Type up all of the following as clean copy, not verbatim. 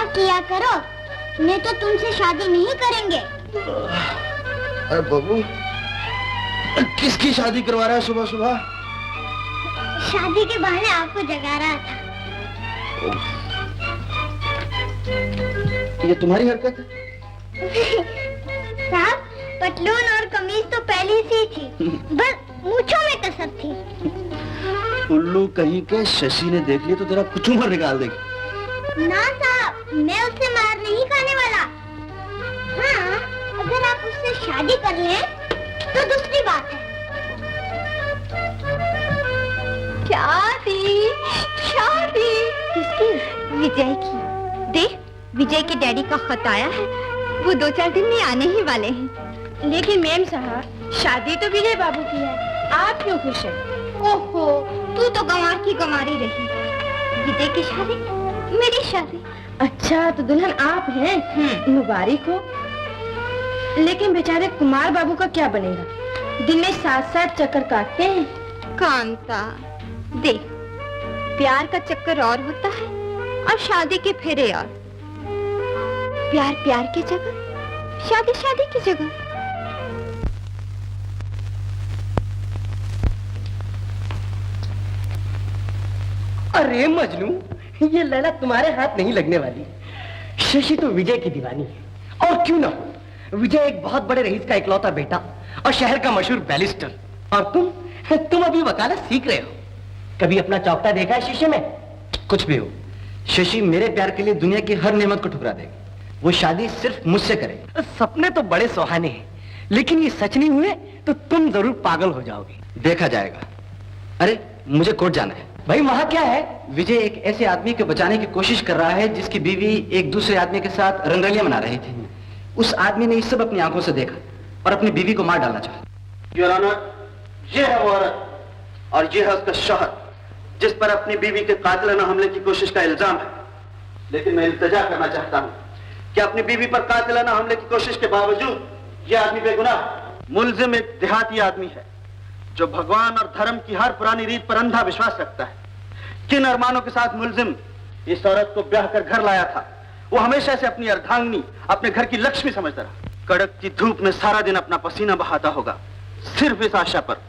किया करो, नहीं तो तुमसे शादी नहीं करेंगे। अरे बाबू, किसकी शादी करवा रहा है सुबह सुबह? शादी के बहाने आपको जगा रहा था। ये तुम्हारी हरकत है? साहब, पतलून और कमीज तो पहले से ही थी, बस मूंछों में कसर थी। उल्लू कहीं के, शशि ने देख लिया तो तेरा कुचुम्बर निकाल देगी। ना साहब, मैं उससे मार नहीं खाने वाला। हाँ, अगर आप उससे शादी कर लें तो दूसरी बात है। शादी? शादी किसकी? विजय की। देख, विजय के डैडी का खत आया है, वो 2-4 दिन में आने ही वाले हैं। लेकिन मैम साहब, शादी तो विजय बाबू की है, आप क्यों खुश हैं? ओहो, तू तो गंवार की गंवारी रही। विजय की शादी, मेरी शादी। अच्छा, तो दुल्हन आप हैं? मुबारक हो। लेकिन बेचारे कुमार बाबू का क्या बनेगा? दिन में 7-7 चक्कर काटते हैं। कांता, देख, प्यार का चक्कर और होता है और शादी के फेरे और। प्यार प्यार की जगह, शादी शादी की जगह। अरे मजनू, ये लैला तुम्हारे हाथ नहीं लगने वाली। शशि तो विजय की दीवानी है, और क्यों ना हो। विजय एक बहुत बड़े रईस का इकलौता बेटा और शहर का मशहूर बैरिस्टर, और तुम अभी वकालत सीख रहे हो। कभी अपना चौकटा देखा है शीशे में? कुछ भी हो, शशि मेरे प्यार के लिए दुनिया की हर नेमत को ठुकरा देगा। वो शादी सिर्फ मुझसे करेगा। सपने तो बड़े सुहाने हैं, लेकिन ये सच नहीं हुए तो तुम जरूर पागल हो जाओगे। देखा जाएगा। अरे, मुझे कोर्ट जाना है। भाई, वहां क्या है? विजय एक ऐसे आदमी को बचाने की कोशिश कर रहा है जिसकी बीवी एक दूसरे आदमी के साथ रंगरलियां मना रही थी। उस आदमी ने ये सब अपनी आंखों से देखा और अपनी बीवी को मार डालना चाहा। योर ऑनर, ये है वो औरत और ये है उसका शौहर जिस पर अपनी बीवी के कातिलाना हमले की कोशिश का इल्जाम है। लेकिन मैं इल्तिजा करना चाहता हूं कि अपनी बीवी पर कातिलाना हमले की कोशिश के बावजूद यह आदमी बेगुनाह। मुलजिम एक देहाती आदमी है जो भगवान और धर्म की हर पुरानी रीत पर अंधा विश्वास रखता है। किन अरमानों के साथ मुलजिम इस औरत को ब्याह कर घर लाया था, वो हमेशा से अपनी अर्धांगिनी, अपने घर की लक्ष्मी समझता रहा। कड़कती धूप में सारा दिन अपना पसीना बहाता होगा, सिर्फ इस आशा पर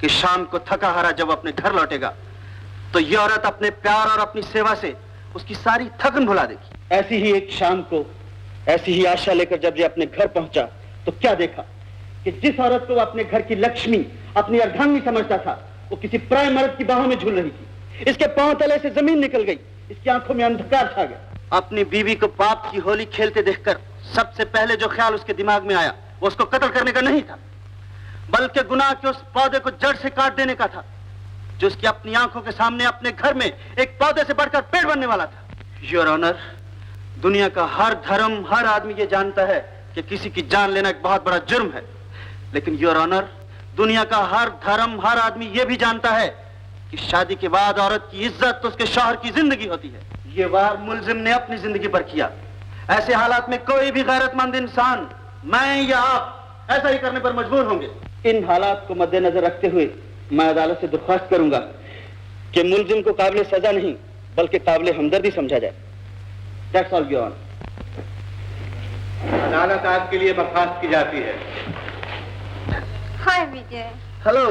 कि शाम को थका हारा जब अपने घर लौटेगा तो यह औरत अपने प्यार और अपनी सेवा से उसकी सारी थकन भुला देगी। ऐसी ही एक शाम को, ऐसी ही आशा लेकर जब ये अपने घर पहुंचा तो क्या देखा कि जिस औरत को अपने घर की लक्ष्मी, अपनी अर्धांगिनी समझता था, वो किसी पराये मर्द की बाहों में झूल रही थी। इसके पांव तले से जमीन निकल गई, इसकी आंखों में अंधकार छा गया। अपनी बीवी को पाप की होली खेलते देखकर सबसे पहले जो ख्याल उसके दिमाग में आया वो उसको कत्ल करने का नहीं था, बल्कि गुनाह के उस पौधे को जड़ से काट देने का था जो उसकी अपनी आंखों के सामने अपने घर में एक पौधे से बढ़कर पेड़ बनने वाला था। योर ऑनर, दुनिया का हर धर्म, हर आदमी ये जानता है कि किसी की जान लेना एक बहुत बड़ा जुर्म है, लेकिन योर ऑनर, दुनिया का हर धर्म, हर आदमी ये भी जानता है कि शादी के बाद औरत की इज्जत तो उसके शौहर की जिंदगी होती है। ये वार मुलजिम ने अपनी जिंदगी पर किया। ऐसे हालात में कोई भी गैरतमंद इंसान, मैं या आप, ऐसा ही करने पर मजबूर होंगे। इन हालात को मद्देनजर रखते हुए मैं अदालत से दरख्वास्त करूंगा कि मुलजिम को काबिल सजा नहीं बल्कि काबिल हमदर्दी समझा जाए। That's all, Your Honor. अदालत आपके लिए बर्खास्त की जाती है। हाय विजय। हेलो।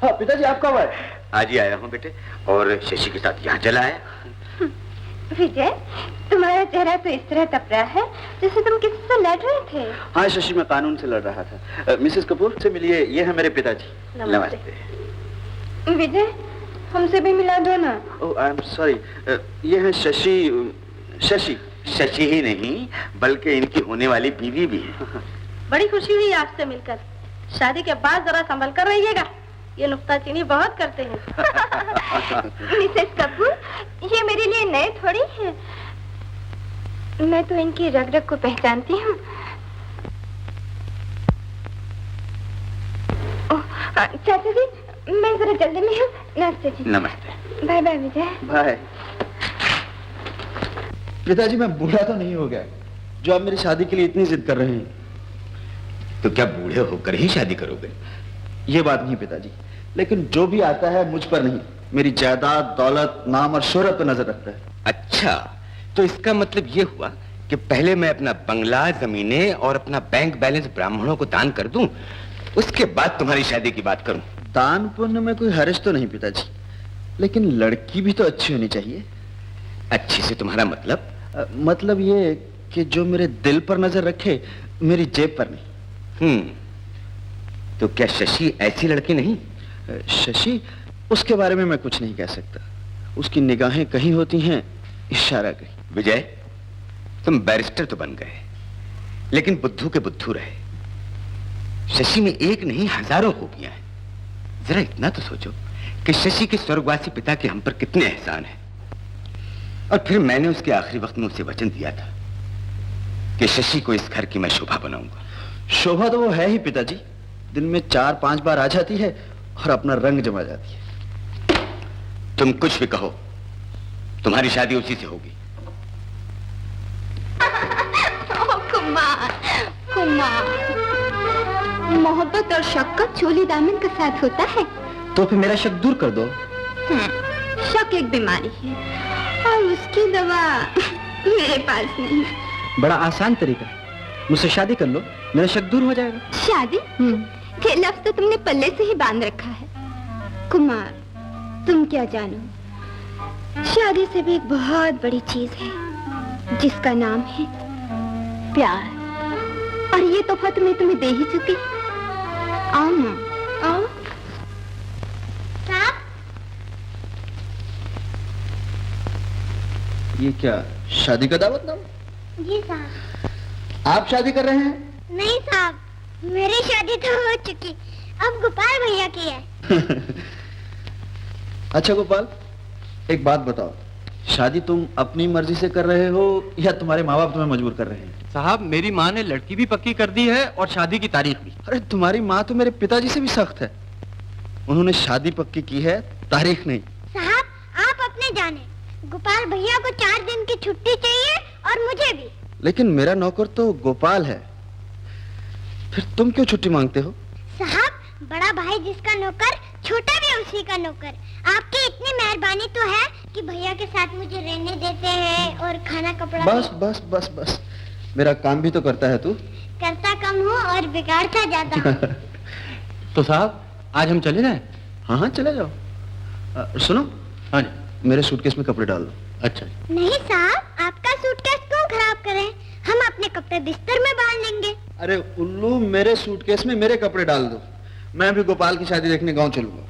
हाँ पिताजी, आप कब आए? आज ही आया हूँ बेटे, और शशि के साथ यहाँ चला आया। विजय, तुम्हारा चेहरा तो इस तरह तप रहा है जैसे तुम किसी से लड़ रहे थे। हाँ शशि, मैं कानून से लड़ रहा था। मिसेस कपूर से मिलिए, ये है मेरे पिताजी। नमस्ते। विजय, हमसे भी मिला दो ना। ओह, आई एम सॉरी। ये है शशि। शशि शशि ही नहीं बल्कि इनकी होने वाली बीवी भी है। बड़ी खुशी हुई आपसे मिलकर। शादी के बाद जरा संभल कर रहिएगा, ये नुक्ताचीनी बहुत करते हैं। मिसेस कपूर, ये मेरे लिए नए थोड़ी है, मैं तो इनकी रग रग को पहचानती हूँ। चाचा जी, मैं जरा जल्दी में हूँ। नमस्ते जी। नमस्ते। बाय बाय विजय। बाय। पिताजी, मैं बूढ़ा तो नहीं हो गया जो आप मेरी शादी के लिए इतनी जिद कर रहे हैं? तो क्या बूढ़े होकर ही शादी करोगे? ये बात नहीं पिताजी, लेकिन जो भी आता है मुझ पर नहीं, मेरी जायदाद, दौलत, नाम और शोहरत पर नजर रखता है। अच्छा, तो इसका मतलब ये हुआ कि पहले मैं अपना बंगला, जमीनें और अपना बैंक बैलेंस ब्राह्मणों को दान कर दूं, उसके बाद तुम्हारी शादी की बात करूं। दान पुण्य में कोई हर्ज तो नहीं पिताजी, लेकिन लड़की भी तो अच्छी होनी चाहिए। अच्छी से तुम्हारा मतलब? मतलब ये कि जो मेरे दिल पर नजर रखे, मेरी जेब पर नहीं। तो क्या शशि ऐसी लड़की नहीं? शशि, उसके बारे में मैं कुछ नहीं कह सकता। उसकी निगाहें कहीं होती हैं, इशारा कहीं। विजय, तुम बैरिस्टर तो बन गए, लेकिन बुद्धू के बुद्धू रहे। शशि में एक नहीं हजारों खूबियां हैं। जरा इतना तो सोचो कि शशि के स्वर्गवासी पिता के हम पर कितने एहसान हैं। और फिर मैंने उसके आखिरी वक्त में उसे वचन दिया था कि शशि को इस घर की मैं शोभा बनाऊंगा। शोभा तो वो है ही पिताजी, दिन में 4-5 बार आ जाती है और अपना रंग जमा जाती है। तुम कुछ भी कहो, तुम्हारी शादी उसी से होगी। कुमार, कुमार, मोहब्बत और शक्कत चोली दामन के साथ होता है। तो फिर मेरा शक दूर कर दो। शक एक बीमारी है और उसकी दवा मेरे पास नहीं। बड़ा आसान तरीका है, मुझसे शादी कर लो, मेरा शक दूर हो जाएगा। शादी? ये लफ्ज़ तो तुमने पल्ले से ही बांध रखा है। कुमार, तुम क्या जानो, शादी से भी एक बहुत बड़ी चीज है जिसका नाम है प्यार। और ये तोहफा तो मैं तुम्हें दे ही चुकी। आओ ना, आओ। ये क्या शादी का दावतनामा? जी साहब। आप शादी कर रहे हैं? नहीं साहब, मेरी शादी तो हो चुकी, अब गोपाल भैया की है। अच्छा गोपाल, एक बात बताओ, शादी तुम अपनी मर्जी से कर रहे हो या तुम्हारे माँ बाप तुम्हें मजबूर कर रहे हैं? साहब, मेरी माँ ने लड़की भी पक्की कर दी है और शादी की तारीख भी। अरे तुम्हारी माँ तो मेरे पिताजी से भी सख्त है, उन्होंने शादी पक्की की है, तारीख नहीं। साहब, आप अपने जाने, गोपाल भैया को 4 दिन की छुट्टी चाहिए और मुझे भी। लेकिन मेरा नौकर तो गोपाल है, फिर तुम क्यों छुट्टी मांगते हो? साहब, बड़ा भाई जिसका नौकर, छोटा भी उसी का नौकर। आपकी इतनी मेहरबानी तो है कि भैया के साथ मुझे रहने देते हैं और खाना कपड़ा। बस बस बस बस, मेरा काम भी तो करता है तू। करता कम हूँ और बिगाड़ता ज्यादा हूँ। तो साहब, आज हम चले जाएं? हाँ हाँ, चले जाओ। सुनो, हाँ जी। मेरे सूटकेस में कपड़े डाल दो। अच्छा। नहीं साहब, आपका सूटकेस क्यों खराब करें, हम अपने कपड़े बिस्तर में बांध लेंगे। अरे उल्लू, मेरे सूटकेस में मेरे कपड़े डाल दो, मैं भी गोपाल की शादी देखने गांव चलूंगा।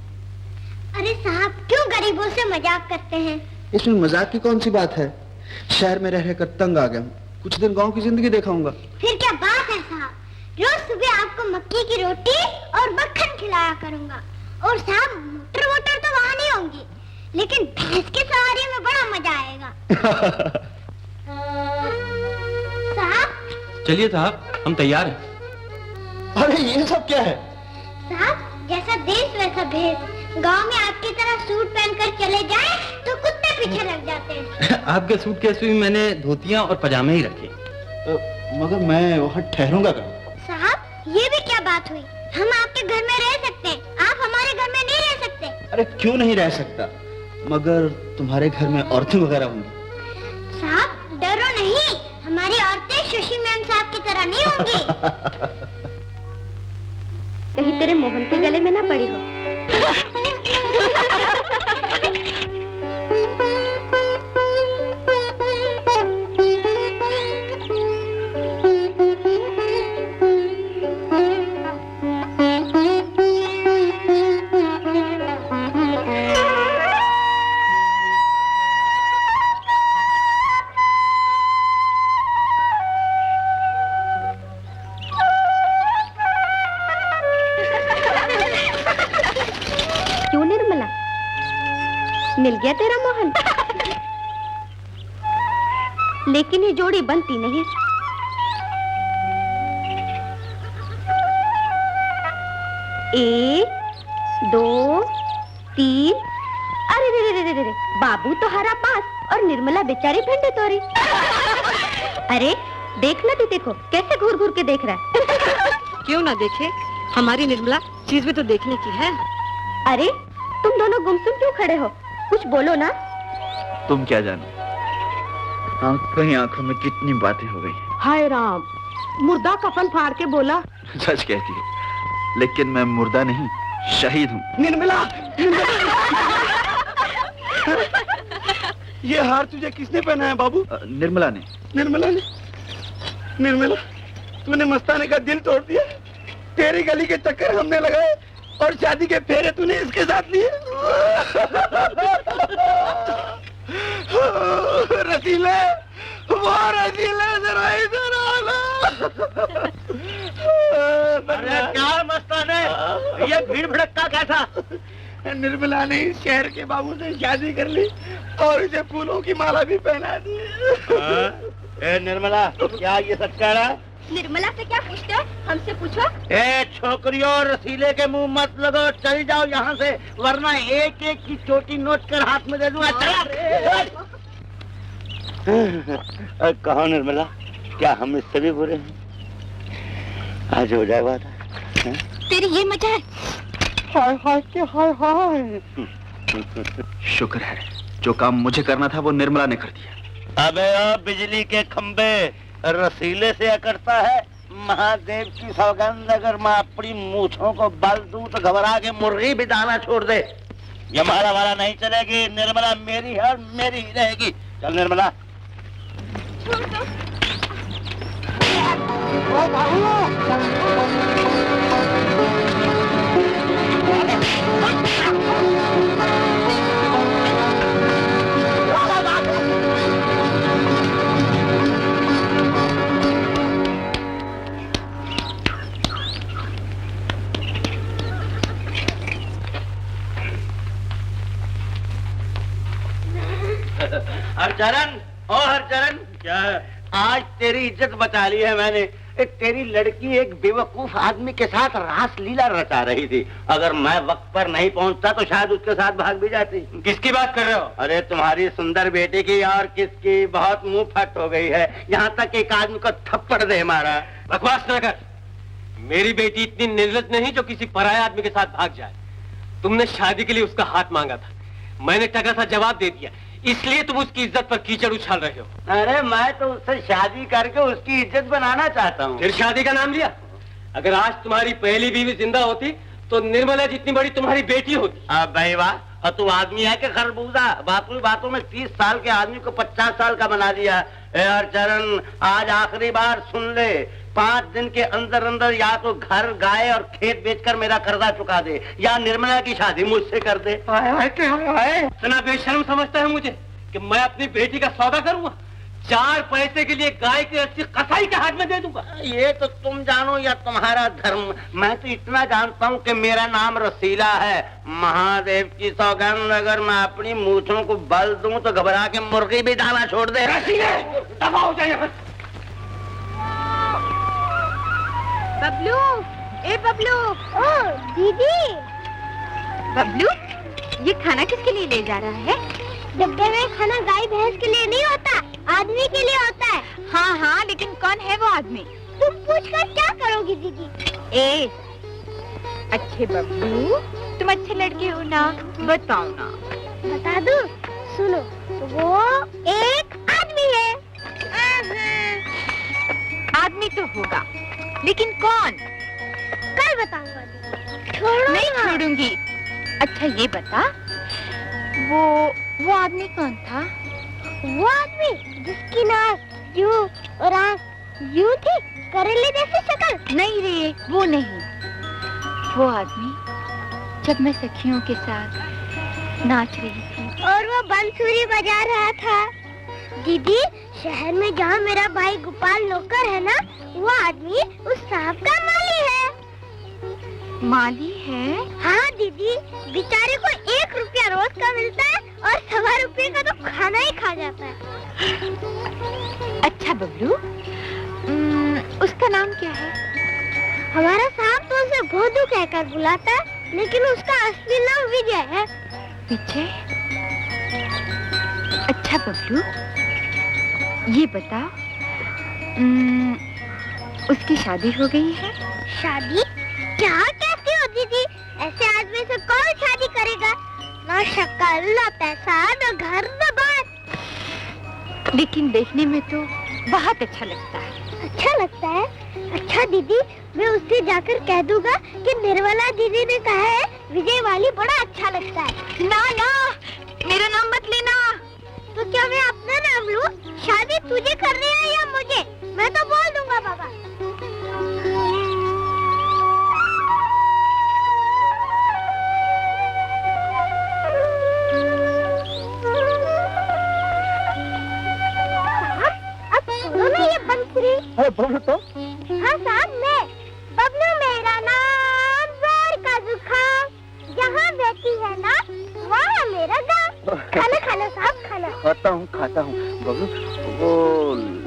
अरे साहब, क्यों गरीबों से मजाक करते हैं? इसमें मजाक की कौन सी बात है, शहर में रह रहकर तंग आ गया हूँ, कुछ दिन गांव की जिंदगी दिखाऊंगा। फिर क्या बात है साहब, रोज सुबह आपको मक्की की रोटी और मक्खन खिलाया करूंगा। और साहब, मोटर वोटर तो वहाँ नहीं होंगी, लेकिन भैंस की सवारी में बड़ा मजा आएगा। साहब। चलिए साहब, हम तैयार हैं। अरे ये सब क्या है? साहब, जैसा देश वैसा भेष। गांव में आपकी तरह सूट पहनकर चले जाएं तो कुत्ते पीछे लग जाते हैं। आपके सूटकेस में मैंने धोतियां और पजामे ही रखे। मगर मैं वहाँ ठहरूंगा कहाँ? साहब, ये भी क्या बात हुई, हम आपके घर में रह सकते हैं, आप हमारे घर में नहीं रह सकते। अरे क्यों नहीं रह सकता, मगर तुम्हारे घर में औरतें वगैरह होंगी। साहब, डरो नहीं, हमारी औरतें शशि मैम साहब की तरह नहीं होंगी। कहीं तेरे मोहन के गले में ना पड़ी हो। मिल गया तेरा मोहन। लेकिन ये जोड़ी बनती नहीं। एक, दो, तीन। अरे रे रे रे रे, बाबू तो हरा पास और निर्मला बेचारी भिंडी तोरी। अरे देखना, तू देखो कैसे घूर घूर के देख रहा है। क्यों ना देखे, हमारी निर्मला चीज भी तो देखने की है। अरे तुम दोनों गुमसुम क्यों खड़े हो, कुछ बोलो ना। तुम क्या जानो, आंखों ही आंखों में कितनी बातें हो गई। हाय राम, मुर्दा कफन फाड़ के बोला। सच कहती हो, लेकिन मैं मुर्दा नहीं, शहीद हूँ। निर्मला, ये हार तुझे किसने पहना है बाबू? निर्मला ने। निर्मला ने? निर्मला, तूने मस्ताने का दिल तोड़ दिया। तेरी गली के चक्कर हमने लगाए और शादी के फेरे तूने इसके साथ लिए। रसीले, वो रसीले, जरा इधर आना। अरे क्या मस्ताने, ये भीड़ भड़का कैसा? निर्मला ने इस शहर के बाबू से शादी कर ली और इसे फूलों की माला भी पहना दी। ए निर्मला, क्या ये सच कह रहा है? निर्मला से क्या पूछते हो? हमसे पूछो। ए छोकरियों, रसीले के मुंह मत लगो, चली जाओ यहाँ से, वरना एक एक की चोटी नोच कर हाथ में दे दूंगा। कहो निर्मला, क्या हम इससे भी बुरे हैं? आज हो जाए बात। तेरी ये मजाक। हाय हाय के हाय हाय। शुक्र है, जो काम मुझे करना था वो निर्मला ने कर दिया। अबे ओ बिजली के खंबे, रसीले से अकड़ता है। महादेव की सौगंध, अगर मैं अपनी मूछों को बल दूं तो घबरा के मुर्गी भी दाना छोड़ दे। ये मारा वाला नहीं चलेगी। निर्मला मेरी है और मेरी ही रहेगी। चल निर्मला। हरचरण, ओ हरचरण, क्या आज तेरी इज्जत बचा ली है मैंने। तेरी लड़की एक बेवकूफ आदमी के साथ रास लीला रचा रही थी। अगर मैं वक्त पर नहीं पहुंचता तो शायद उसके साथ भाग भी जाती। किसकी बात कर रहे हो? अरे तुम्हारी सुंदर बेटी की। और किसकी? बहुत मुंह फट हो गई है, यहाँ तक एक आदमी को थप्पड़ दे मारा। बकवास न कर। मेरी बेटी इतनी निर्लज्ज नहीं जो किसी पराये आदमी के साथ भाग जाए। तुमने शादी के लिए उसका हाथ मांगा था, मैंने टका सा जवाब दे दिया, इसलिए तुम उसकी इज्जत पर कीचड़ उछाल रहे हो। अरे मैं तो उससे शादी करके उसकी इज्जत बनाना चाहता हूँ। फिर शादी का नाम लिया? अगर आज तुम्हारी पहली बीवी जिंदा होती तो निर्मला जितनी बड़ी तुम्हारी बेटी होती। अब भाई वाह, और तू आदमी है कि खरबूजा? बातों में 30 साल के आदमी को 50 साल का बना दिया। चरण, आज आखिरी बार सुन ले, 5 दिन के अंदर अंदर या तो घर, गाय और खेत बेचकर मेरा कर्जा चुका दे, या निर्मला की शादी मुझसे कर दे। इतना बेशर्म समझता है मुझे कि मैं अपनी बेटी का सौदा करूंगा? 4 पैसे के लिए गाय की रस्सी कसाई के हाथ में दे दूंगा? ये तो तुम जानो या तुम्हारा धर्म। मैं तो इतना जानता हूँ कि मेरा नाम रसीला है। महादेव की सौगंध, अगर मैं अपनी मूछों को बल दूं तो घबरा के मुर्गी भी दाना छोड़ दे। दबाओ जाइए। बबलू, ए बबलू। ओ दीदी, बबलू, ये खाना किसके लिए ले जा रहा है? डब्बे में खाना गाय भैंस के लिए नहीं होता, आदमी के लिए होता है। हाँ हाँ, लेकिन कौन है वो आदमी? तुम पूछकर क्या करोगी दीदी? ए, अच्छे बबलू, तुम अच्छे लड़के हो ना, बताओ ना। बता दूं? सुनो, वो एक आदमी है। आदमी तो होगा, लेकिन कौन? कल बताऊंगा दीदी। छोड़ो नहीं ना। छोड़ूंगी। अच्छा ये बता, वो आदमी कौन था? वो आदमी जिसकी नाक यूं और आँख यूं थी, करेले जैसी शक्ल। नहीं रे, वो नहीं। वो आदमी जब मैं सखियों के साथ नाच रही थी और वो बांसुरी बजा रहा था। दीदी, शहर में जहाँ मेरा भाई गोपाल नौकर है ना, वो आदमी उस साहब का माली है। माली है? हाँ दीदी, बेचारे को 1 रुपया रोज का मिलता है और 1.25 रुपये का तो खाना ही खा जाता है। अच्छा बबलू, उसका नाम क्या है? हमारा साहब तो उसे भोदू कहकर बुलाता है, लेकिन उसका असली नाम विजय है। विजय? अच्छा बबलू, ये बता, उसकी शादी हो गई है? शादी? क्या कहती हो दीदी? ऐसे आदमी से कौन शादी करेगा? ना शक्ल, ना पैसा, ना घर, ना बात। लेकिन देखने में तो बहुत अच्छा लगता है। अच्छा लगता है? अच्छा दीदी, मैं उससे जाकर कह दूंगा कि निर्मला दीदी ने कहा है विजय वाली बड़ा अच्छा लगता है। ना ना, मेरा नाम मत लेना। तो क्या मैं अपना नाम लूं? शादी तुझे करनी है या मुझे? मैं तो बोल दूंगा बाबा। अरे बबलू तो? हाँ साहब, मैं बबलू मेरा नाम, जोर का जुकाम, जहाँ बैठी है ना वहाँ मेरा गाँव। खाना खाना साहब, खाना। खाता हूँ बबलू। वो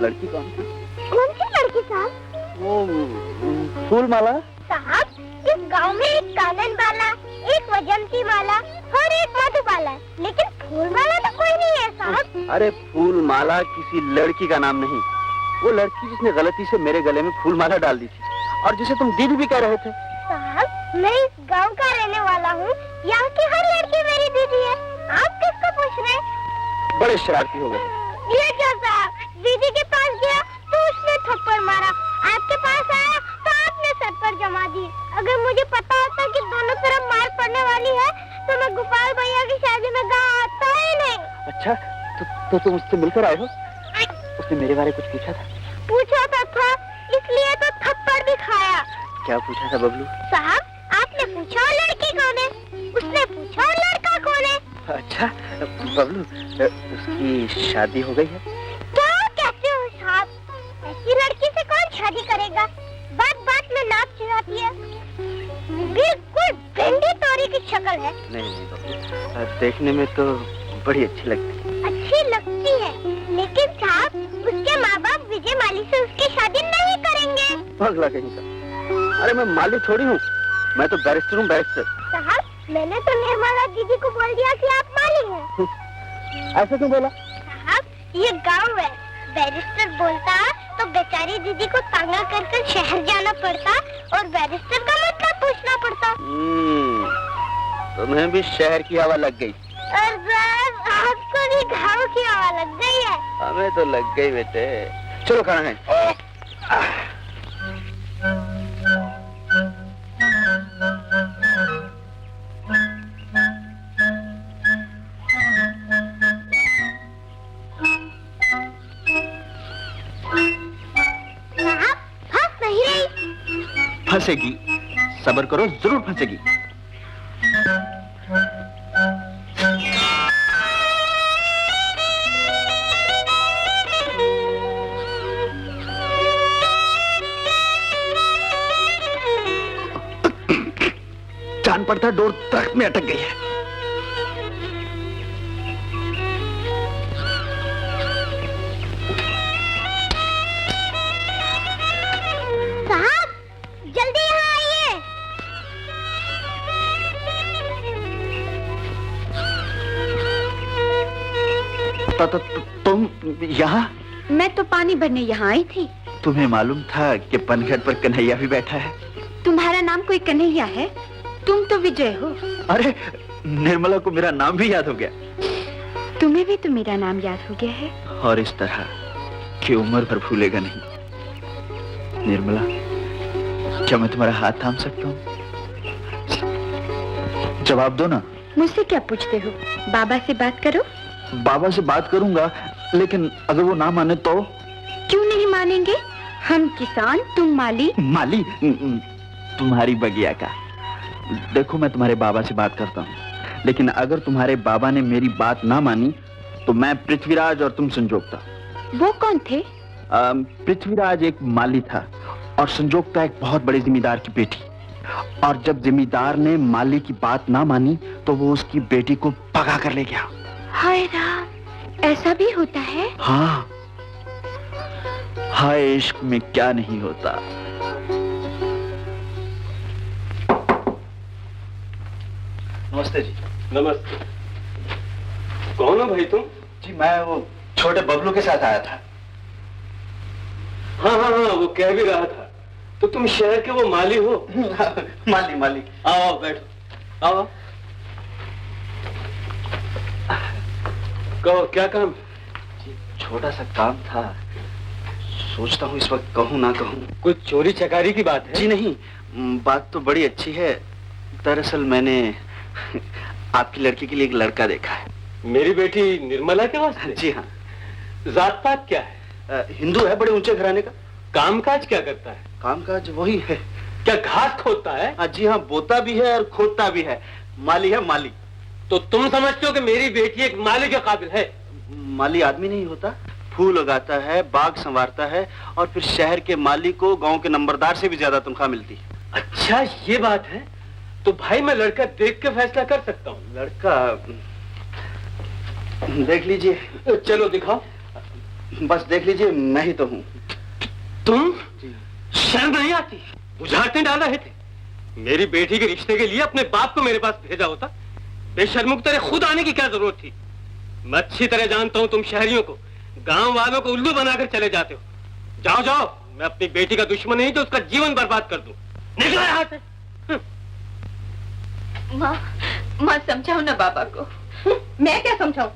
लड़की कौन थी? कौन सी लड़की साहब? वो फूलमाला। साहब, इस गांव में एक कानन बाला, एक वजंती माला और एक मधुबाला, लेकिन फूलमाला तो कोई नहीं है साहब। अरे फूलमाला किसी लड़की का नाम नहीं, वो लड़की जिसने गलती से मेरे गले में फूलमाला डाल दी थी और जिसे तुम दीदी भी कह रहे थे। साहब, मैं इस गांव का रहने वाला हूँ, यहाँ की हर लड़की मेरी दीदी है। आप किसको पूछ रहे हैं? बड़े शरारती हो गए। ये क्या साहब, दीदी के पास गया तो उसने थप्पड़ मारा, आपके पास आया तो आपने सर पर जमा दी। अगर मुझे पता होता कि दोनों तरफ मार पड़ने वाली है तो मैं गोपाल भैया की शादी में गाँव आता ही नहीं। अच्छा, तो तुम उससे मिलकर आए हो? उसने मेरे बारे कुछ पूछा था? पूछा था, इसलिए तो थप्पड़ भी खाया। क्या पूछा था बबलू? साहब, आपने पूछा लड़की कौन है, उसने पूछा लड़का कौन है। अच्छा बबलू, उसकी शादी हो गई है? क्या कहते हो साहब, ऐसी लड़की से कौन शादी करेगा? बात बात में नाक चिढ़ाती है, बिल्कुल भिंडी तोरी की शक्ल है। नहीं बबलू, देखने में तो बड़ी अच्छी लगती है। अच्छी लगती है, लेकिन साहब उसके माँ बाप विजय माली से उसकी शादी नहीं करेंगे। पगला कहीं का। अरे मैं माली थोड़ी हूँ, मैं तो बैरिस्टर हूँ, बैरिस्टर। साहब, मैंने तो निर्मला दीदी को बोल दिया कि आप माली हैं। ऐसा क्यों बोला? साहब, ये गांव है, बैरिस्टर बोलता तो बेचारी दीदी को तांगा कर शहर जाना पड़ता और बैरिस्टर का मतलब पूछना पड़ता। तुम्हें भी शहर की हवा लग गई। और साहब, आपको भी गाँव की हवा लग गई है। हमें तो लग गई बेटे। चलो खाना है। साहब, फंस नहीं रही। फंसेगी, सब्र करो, जरूर फंसेगी। जान पड़ता डोर दरख्त में अटक गई है। साहब, जल्दी यहाँ आइए। तुम यहाँ? मैं तो पानी भरने यहाँ आई थी। तुम्हें मालूम था कि पनघट पर कन्हैया भी बैठा है? तुम्हारा नाम कोई कन्हैया है? तुम तो विजय हो। अरे निर्मला को मेरा नाम भी याद हो गया। तुम्हें भी तो मेरा नाम याद हो गया है। और इस तरह कि उम्र भर भूलेगा नहीं। निर्मला, क्या मैं तुम्हारा हाथ थाम सकता हूँ? जवाब दो ना। मुझसे क्या पूछते हो? बाबा से बात करो। बाबा से बात करूंगा, लेकिन अगर वो ना माने तो? क्यों नहीं मानेंगे? हम किसान, तुम माली। माली? तुम्हारी बगिया का। देखो, मैं तुम्हारे बाबा से बात करता हूँ, लेकिन अगर तुम्हारे बाबा ने मेरी बात ना मानी तो मैं पृथ्वीराज और तुम संजोगता। वो कौन थे? पृथ्वीराज एक माली था और संजोगता एक बहुत बड़े जिम्मेदार की बेटी। और जब जिम्मेदार ने माली की बात ना मानी तो वो उसकी बेटी को भगा कर ले गया। हाय राम, ऐसा भी होता है? हाँ, हाय इश्क में क्या नहीं होता। नमस्ते जी। नमस्ते। कौन हो भाई तुम? जी मैं वो छोटे बबलू के साथ आया था। हाँ हाँ हाँ, वो कह भी रहा था। तो तुम शहर के वो माली हो? माली माली। आओ बैठो। आओ। कहो क्या काम? छोटा सा काम था, सोचता हूँ इस वक्त कहूँ ना कहूँ। कुछ चोरी चकारी की बात है? जी नहीं, बात तो बड़ी अच्छी है। दरअसल मैंने आपकी लड़की के लिए एक लड़का देखा है। मेरी बेटी निर्मला के वास्ते? जी हाँ। जात पात क्या है? हिंदू है, बड़े ऊंचे घराने का। कामकाज क्या करता है? कामकाज वही है। क्या घास खोदता है? जी हाँ, बोता भी है और खोदता भी है। माली है, माली। तो तुम समझते हो कि मेरी बेटी एक माली के काबिल है? माली आदमी नहीं होता, फूल उगाता है, बाग संवारता है, और फिर शहर के माली को गांव के नंबरदार से भी ज्यादा तनख्वाह मिलती है। अच्छा, ये बात है। तो भाई मैं लड़का देख के फैसला कर सकता हूँ। लड़का देख लीजिए। चलो दिखाओ। बस देख लीजिए, मैं ही तो हूँ। तुम? शर्म नहीं आती? बुझारते डाल रहे थे। मेरी बेटी के रिश्ते के लिए अपने बाप को मेरे पास भेजा होता। बेशर्मों की तरह खुद आने की क्या जरूरत थी? मैं अच्छी तरह जानता हूँ तुम शहरियों को, गांव वालों को उल्लू बनाकर चले जाते हो। जाओ जाओ, मैं अपनी बेटी का दुश्मन नहीं तो उसका जीवन बर्बाद कर दूं। निकलो यहाँ से। माँ समझाओ ना बाबा को। मैं क्या समझाऊं?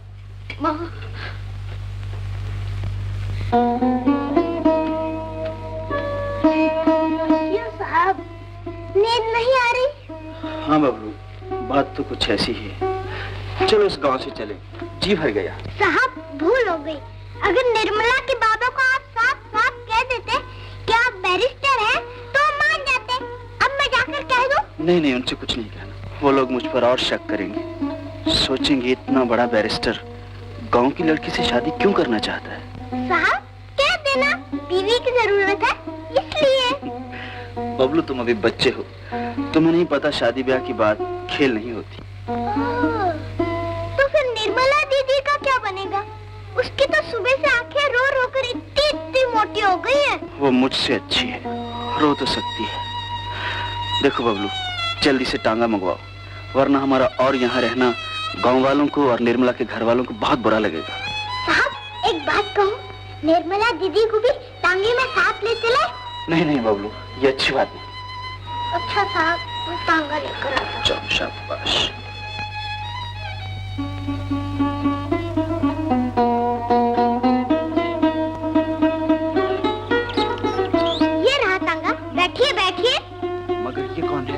माँ क्यों साहब, नींद नहीं आ रही? हाँ बबलू, बात तो कुछ ऐसी ही है। चलो इस गांव से चले, जी भर गया। साहब भूल हो गई, अगर निर्मला के बाबा को आप साफ साफ कह देते कि आप बैरिस्टर हैं तो मान जाते। अब मैं जाकर कह दूं? नहीं नहीं, उनसे कुछ नहीं कहना। वो लोग मुझ पर और शक करेंगे, सोचेंगे इतना बड़ा बैरिस्टर गांव की लड़की से शादी क्यों करना चाहता है। साहब कह देना, बीवी की जरूरत है इसलिए। बबलू तुम अभी बच्चे हो, तुम्हें नहीं पता शादी ब्याह की बात खेल नहीं होती। तो फिर निर्मला दीदी का क्या बनेगा? उसकी तो सुबह से आंखें रो रो कर इतनी इतनी मोटी हो गई है। वो मुझसे अच्छी है, रो तो सकती है। देखो बबलू, जल्दी से टांगा मंगवाओ, वरना हमारा और यहाँ रहना गांव वालों को और निर्मला के घर वालों को बहुत बुरा लगेगा। साहब एक बात कहूँ, निर्मला दीदी को भी टांगे में साथ ले चले? नहीं नहीं बबलू, ये अच्छी बात नहीं। अच्छा साहब, मैं टांगा लेकर आता हूँ। चलो शाबाश। ये रहा टांगा, बैठिए बैठिए। मगर ये कौन है?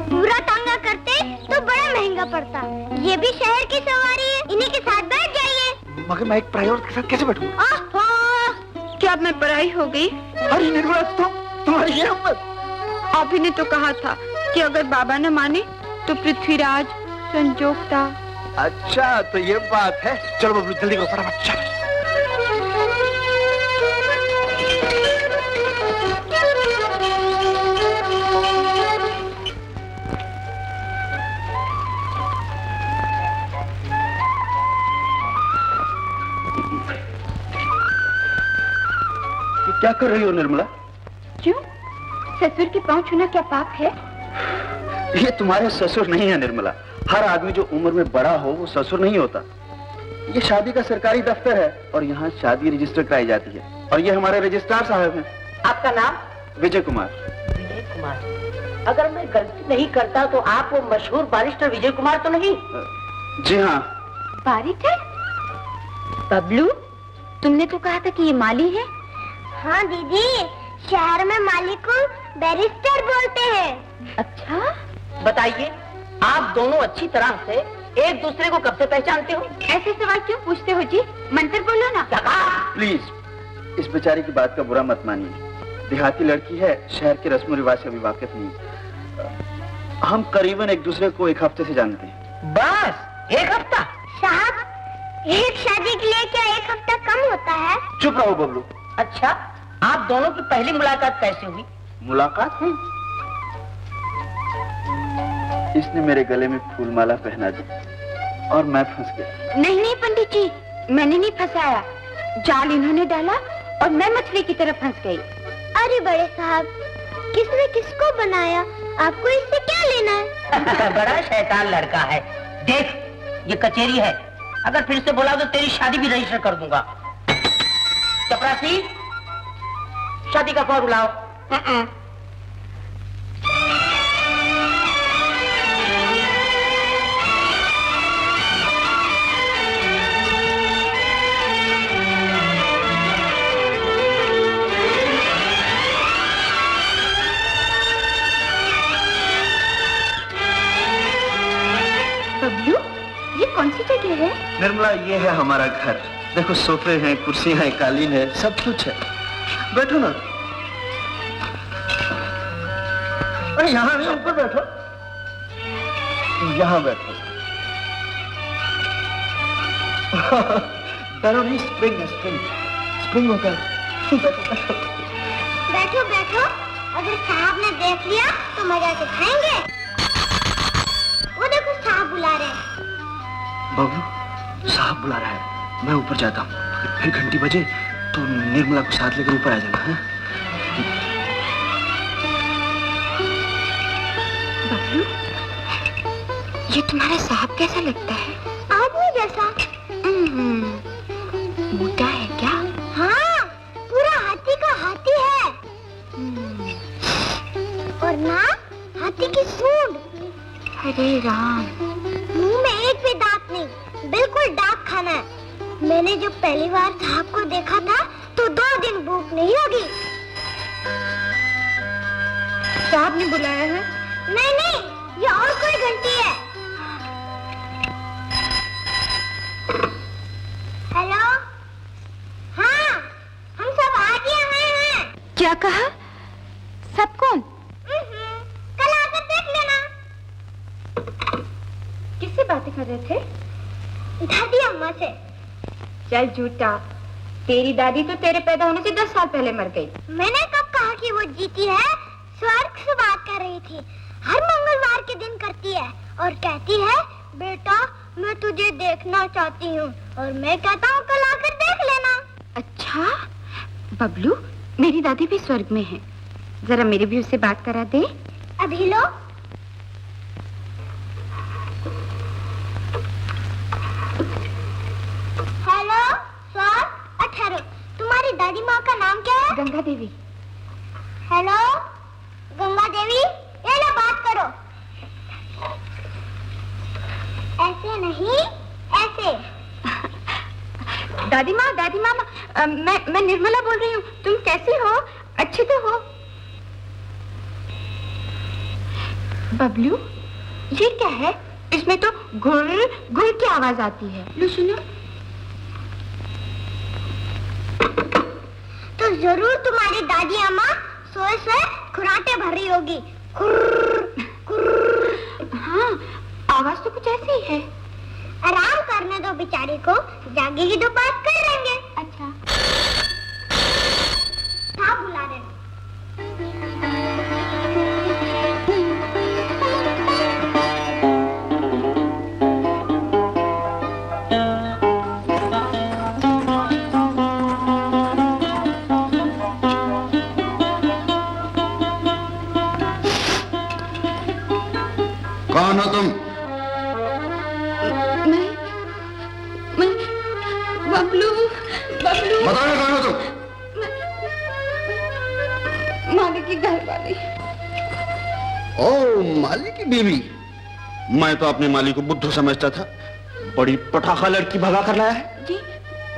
पूरा टांगा करते तो बड़ा महंगा पड़ता। ये भी शहर की सवारी है, इन्हीं के साथ बैठ जाइए। मगर मैं एक पराई औरत के साथ कैसे बैठूं? क्या अब मैं पराई हो गई? अरे निर्मला, तुम्हारी ये हिम्मत! आप ही ने तो कहा था कि अगर बाबा न माने तो पृथ्वीराज संजोगता। अच्छा तो ये बात है। चलो बबलू जल्दी करो, फटाफट चलो। क्या कर रही हो निर्मला? क्यों? ससुर के पांव छूना क्या पाप है? ये तुम्हारे ससुर नहीं है निर्मला। हर आदमी जो उम्र में बड़ा हो वो ससुर नहीं होता। ये शादी का सरकारी दफ्तर है और यहाँ शादी रजिस्टर कराई जाती है, और ये हमारे रजिस्ट्रार साहब हैं। आपका नाम? विजय कुमार। विजय कुमार। अगर मैं गलती नहीं करता तो आप वो मशहूर बैरिस्टर विजय कुमार तो नहीं? जी हाँ। बैरिस्टर? बबलू, तुमने तो कहा था कि ये माली है। हाँ दीदी, शहर में माली को बैरिस्टर बोलते हैं। अच्छा बताइए, आप दोनों अच्छी तरह से एक दूसरे को कब से पहचानते हो? ऐसे सवाल क्यों पूछते हो जी? मंत्र बोलो ना। प्लीज इस बेचारी की बात का बुरा मत मानिए। देहाती लड़की है, शहर के रस्म रिवाज से अभी वाकिफ नहीं। हम करीबन एक दूसरे को एक हफ्ते से जानते हैं। बस एक हफ्ता? साहब एक शादी के लिए क्या एक हफ्ता कम होता है? चुप रहो बबलू। अच्छा, आप दोनों की पहली मुलाकात कैसे हुई? मुलाकात? इसने मेरे गले में फूलमाला पहना दी और मैं फंस गया। नहीं नहीं पंडित जी, मैंने नहीं फंसाया। जाल इन्होंने डाला और मैं मछली की तरफ फंस गई। अरे बड़े साहब, किसने किसको बनाया? आपको इससे क्या लेना है? बड़ा शैतान लड़का है। देख, ये कचेरी है, अगर फिर से बोला तो तेरी शादी भी रजिस्टर कर दूंगा। चपरासी, शादी का फॉर्म लाओ। निर्मला, ये है हमारा घर। देखो सोफे हैं, कुर्सियां हैं, कालीन है, सब कुछ है। बैठो ना। अरे यहाँ नहीं, ऊपर बैठो। यहाँ बैठो। डरो नहीं, स्प्रिंग है, स्प्रिंग। स्प्रिंग होगा। बैठो बैठो, अगर साहब ने देख लिया तो मजा से खाएंगे। वो देखो साहब बुला रहे हैं। बाबू, साहब बुला रहा है, मैं ऊपर जाता हूँ। फिर घंटी बजे तो निर्मला को साथ लेकर ऊपर आ जाना है। बबलू, ये तुम्हारा साहब कैसा लगता है? आदमी जैसा। मोटा है क्या? हाँ, पूरा हाथी का हाथी है। और ना हाथी की सूंड। अरे राम, मुंह में एक भी दांत नहीं, बिल्कुल डाक खाना है। मैंने जब पहली बार साहब को देखा था तो 2 दिन भूख नहीं होगी। साहब ने बुलाया है? नहीं नहीं, ये और कोई घंटी है। हेलो, हाँ, हम सब आ गए हैं। क्या कहा? सब कौन? कल आकर देख लेना। किससे बातें कर रहे थे? दादी अम्मा से। चल झूठा, तेरी दादी तो तेरे पैदा होने से 10 साल पहले मर गई। मैंने कब कहा कि वो जीती है? स्वर्ग से बात कर रही थी। हर मंगलवार के दिन करती है और कहती है, बेटा मैं तुझे देखना चाहती हूँ। और मैं कहता हूँ कल आकर देख लेना। अच्छा बबलू, मेरी दादी भी स्वर्ग में है, जरा मेरी भी उससे बात करा दे। अभी लो। Hello sir, 18। तुम्हारी दादी माँ का नाम क्या है? गंगा देवी। हेलो गंगा देवी, ये लो बात करो। ऐसे नहीं, ऐसे। दादी माँ, मैं निर्मला बोल रही हूँ। तुम कैसी हो? अच्छी तो हो? बबलू, ये क्या है? इसमें तो घुर घुर की आवाज आती है। लो सुनो। तो जरूर तुम्हारी दादी अम्मा सोए सोए खुराटे भर रही होगी। खुर्र, खुर्र। हाँ, आवाज तो कुछ ऐसी ही है। आराम करने दो बेचारी को, जागेगी तो बात कर लेंगे। अच्छा। साहब बुला रहे हैं। कौन हो तुम? मैं बबलू, बबलू। बताओ कौन हो तुम? मालिक की घर वाली। ओ, मालिक की बीवी। मैं तो अपने मालिक को बुद्धू समझता था। बड़ी पटाखा लड़की भगा कर लाया है। जी,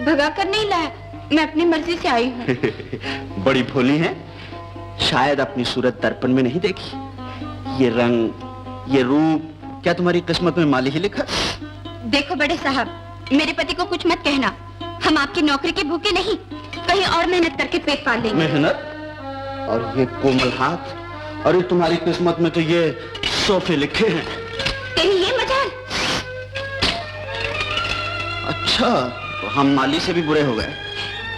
भगा कर नहीं लाया, मैं अपनी मर्जी से आई हूँ। बड़ी भोली है, शायद अपनी सूरत दर्पण में नहीं देखी। ये रंग, ये रूप, क्या तुम्हारी किस्मत में माली ही लिखा? देखो बड़े साहब, मेरे पति को कुछ मत कहना। हम आपकी नौकरी के भूखे नहीं, कहीं और मेहनत करके पेट पाल लेंगे। मेहनत? और ये कोमल हाथ, और ये तुम्हारी किस्मत में तो ये सोफे लिखे हैं। कहीं ये मजाल? अच्छा, तो हम माली से भी बुरे हो गए।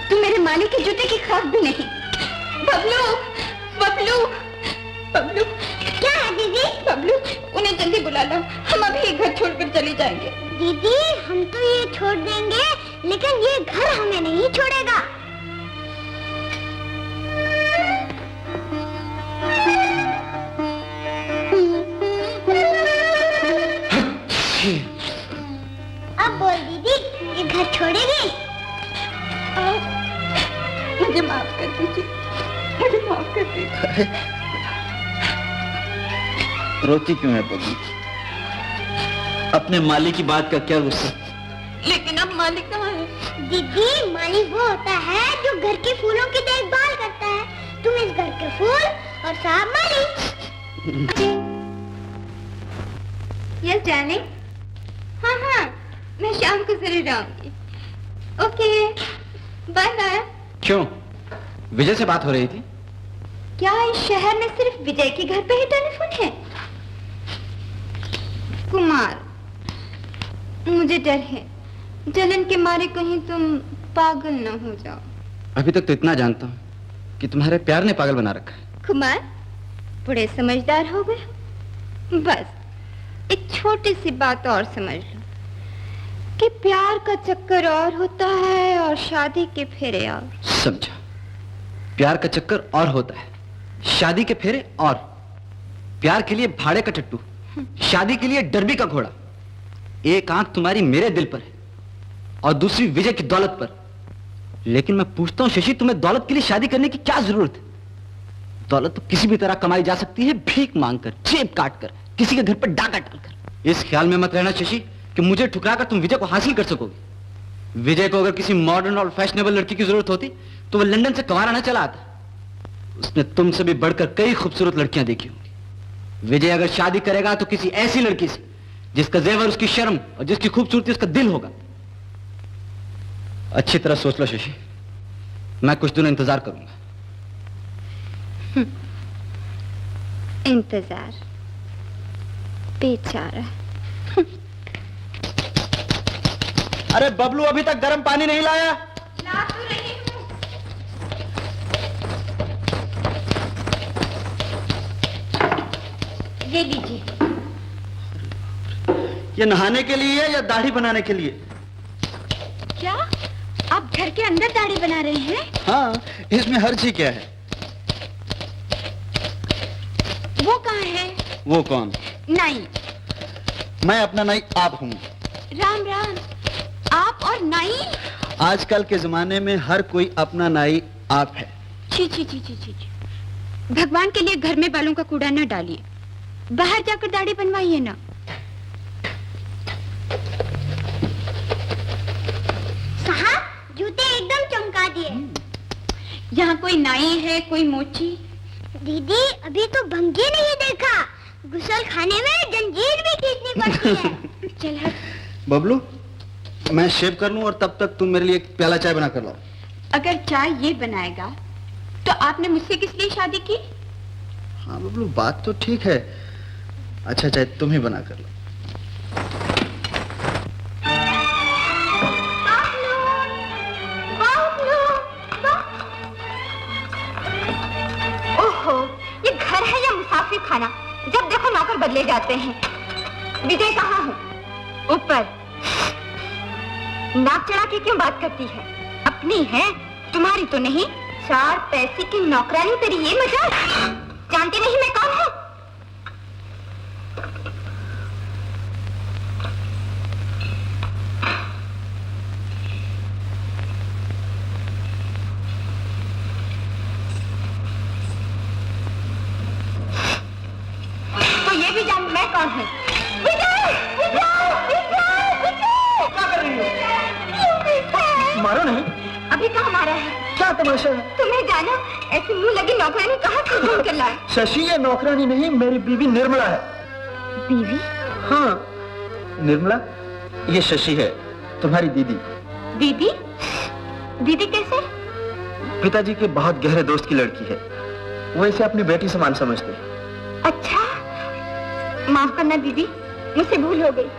तुम मेरे मालिक के जूते की खाक भी नहीं। बबलू, बबलू, बबलू। क्या है दीदी? बबलू, उन्हें जल्दी बुला लो, हम अभी ये घर छोड़कर चले जाएंगे। दीदी हम तो ये छोड़ देंगे, लेकिन ये घर हमें नहीं छोड़ेगा। अब बोल दीदी, ये घर छोड़ेगी? मुझे माफ कर दीजिए, मुझे माफ कर दीजिए। रोती क्यों है पगली? अपने मालिक की बात का क्या गुस्सा? लेकिन अब मालिक कहाँ है? दीदी मालिक वो होता है जो घर के फूलों की देखभाल करता है। तुम इस घर के फूल और साहब मालिक। Yes darling. हाँ हाँ, मैं शाम को जरूर आऊंगी। Okay, bye bye. क्यों, विजय से बात हो रही थी? क्या इस शहर में सिर्फ विजय के घर पे ही टेलीफोन है? कुमार, मुझे डर है, जलन के मारे कहीं तुम पागल न हो जाओ। अभी तक तो इतना जानता हूँ कि तुम्हारे प्यार ने पागल बना रखा है। कुमार, बड़े समझदार हो गए। बस एक छोटी सी बात और समझ लो कि प्यार का चक्कर और होता है और शादी के फेरे और। समझा, प्यार का चक्कर और होता है, शादी के फेरे और। प्यार के लिए भाड़े का टट्टू, शादी के लिए डरबी का घोड़ा। एक आंख तुम्हारी मेरे दिल पर है और दूसरी विजय की दौलत पर। लेकिन मैं पूछता हूं शशि, तुम्हें दौलत के लिए शादी करने की क्या जरूरत है? दौलत तो किसी भी तरह कमाई जा सकती है, भीख मांगकर, जेब काटकर, किसी के घर पर डाका डालकर। इस ख्याल में मत रहना शशि कि मुझे ठुकराकर तुम विजय को हासिल कर सकोगे। विजय को अगर किसी मॉडर्न और फैशनेबल लड़की की जरूरत होती तो वह लंदन से कवारा न चला आता। उसने तुमसे भी बढ़कर कई खूबसूरत लड़कियां देखी होंगी। विजय अगर शादी करेगा तो किसी ऐसी लड़की से जिसका जेवर उसकी शर्म और जिसकी खूबसूरती उसका दिल होगा। अच्छी तरह सोच लो शशि, मैं कुछ दिनों इंतजार करूंगा। इंतजार, बेचारा। अरे बबलू, अभी तक गर्म पानी नहीं लाया? ला तो रही हूं। ये लीजिए। ये नहाने के लिए या दाढ़ी बनाने के लिए? क्या आप घर के अंदर दाढ़ी बना रहे हैं? हाँ, इसमें हर्ज ही क्या है? वो कहाँ है? वो कौन? नाई। मैं अपना नाई आप हूँ। राम राम, आप और नाई? आजकल के जमाने में हर कोई अपना नाई आप है। छी छी छी छी छी छी। भगवान के लिए घर में बालों का कूड़ा न डालिए, बाहर जाकर दाढ़ी बनवाइए ना। साहब, जूते एकदम चमका दिए। यहाँ कोई नाई है, कोई मोची? दीदी, अभी तो भंगी नहीं देखा। गुसल खाने में जंजीर भी खींचनी पड़ती है। चल हट। बबलू, मैं शेव कर लूं और तब तक तुम मेरे लिए एक प्याला चाय बना कर लाओ। अगर चाय ये बनाएगा तो आपने मुझसे किस लिए शादी की? हाँ बबलू, बात तो ठीक है। अच्छा चाय तुम ही बना कर लो। ओहो, ये घर है या मुसाफिर खाना? जब देखो नौकर बदले जाते हैं। विजय कहाँ है? ऊपर। नाक चढ़ा के क्यों बात करती है? अपनी है, तुम्हारी तो नहीं। 4 पैसे की नौकरानी तेरी ये मजाक? जानती नहीं मैं कौन हूँ? तो ये भी जान मैं कौन हूँ? विजय! विजय! विजय! विजय! क्या कर रही हो? मारो नहीं। अभी कहाँ मारा है? क्या तमाशा है? तुम्हें जानो, ऐसी मुंह लगी नौकरानी कहाँ से ढूंढ कर लाए? शशि, ये नौकरानी नहीं, मेरी बीवी निर्मला है। बीवी? हाँ निर्मला, ये शशि है, तुम्हारी दीदी। दीदी? दीदी कैसे? पिताजी के बहुत गहरे दोस्त की लड़की है। वो इसे अपनी बेटी समान समझते हैं। अच्छा, माफ करना दीदी, मुझसे भूल हो गई।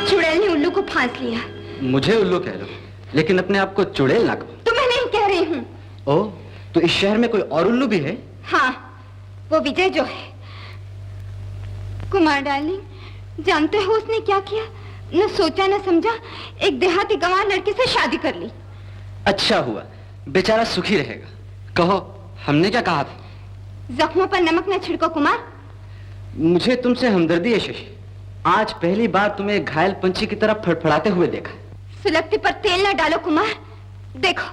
चुड़ैल ने उल्लू को फांस लिया। मुझे उल्लू कह लो, लेकिन अपने आप को चुड़ैल ना कहो। तो मैं नहीं कह रही हूँ। ओ, तो इस शहर में कोई और उल्लू भी है? हाँ, वो विजय जो है। कुमार डार्लिंग, जानते हो उसने क्या किया? न सोचा न समझा, एक देहाती गंवार लड़की से शादी कर ली। अच्छा हुआ, बेचारा सुखी रहेगा। कहो, हमने क्या कहा था? जख्मों पर नमक न छिड़को कुमार। मुझे तुमसे हमदर्दी है शशि। आज पहली बार तुम्हें घायल पंछी की तरह फड़फड़ाते हुए देखा। सुलगती पर तेल न डालो कुमार। देखो,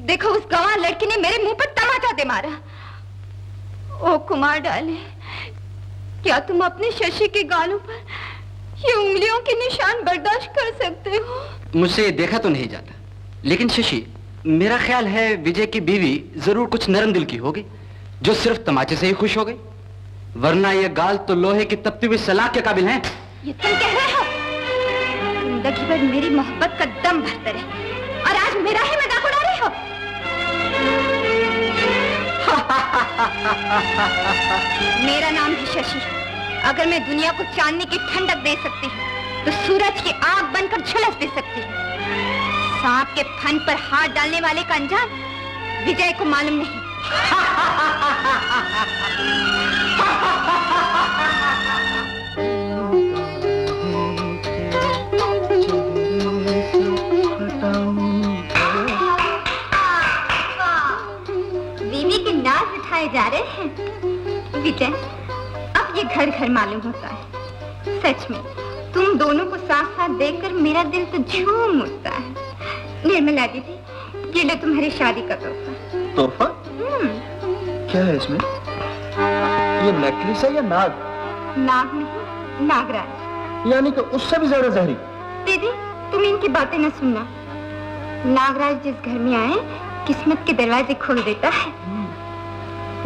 देखो उस गंवार लड़की ने मेरे मुंह पर तमाचा दे मारा। ओ कुमार डाले, क्या तुम अपने शशि के गालों पर ये उंगलियों के निशान बर्दाश्त कर सकते हो? मुझसे देखा तो नहीं जाता, लेकिन शशि, मेरा ख्याल है विजय की बीवी जरूर कुछ नरम दिल की होगी, जो सिर्फ तमाचे से ही खुश हो गई, वरना ये गाल तो लोहे की तपती हुई सलाख के काबिल हैं। ये तुम कह रहे हो? जिंदगी भर मेरी मोहब्बत का दम भरते रहे और आज मेरा ही मजाक उड़ा रहे हो? मेरा नाम है शशि। अगर मैं दुनिया को चांदनी की ठंडक दे सकती हूँ तो सूरज की आग बनकर झुलस दे सकती हूँ। सांप के फन पर हाथ डालने वाले का अंजाम विजय को मालूम नहीं। बीवी के नाज उठाए जा रहे हैं। विजय, अब ये घर घर मालूम होता है। सच में तुम दोनों को साथ साथ देखकर मेरा दिल तो झूम उठता है। निर्मला दीदी, ये लो तुम्हारी शादी का तोहफा। तोहफा? क्या है इसमें? ये नेकलेस है या नाग? नाग नहीं, नागराज। यानी कि उससे भी ज्यादा जहरी। दीदी, तुम इनकी बातें न सुनना। नागराज जिस घर में आए किस्मत के दरवाजे खोल देता है।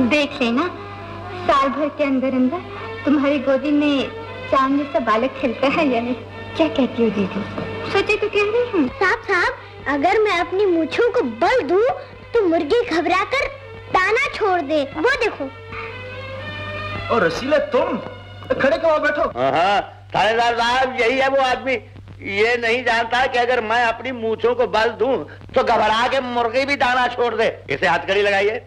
देख लेना, साल भर के अंदर अंदर तुम्हारी गोदी में चांद जैसा बालक खिलता है या नहीं? क्या कहती हो दीदी? सच्ची तो कह रही हूँ। साहब, अगर मैं अपनी मूंछों को बल दूं तो मुर्गी घबराकर दाना छोड़ दे। वो देखो। और रसीला, तुम खड़े क्यों बैठो? हाँ, थानेदार साहब, यही है वो आदमी। ये नहीं जानता कि अगर मैं अपनी मूंछों को बल दूं तो घबरा के मुर्गी भी दाना छोड़ दे। इसे हथकड़ी लगाइए।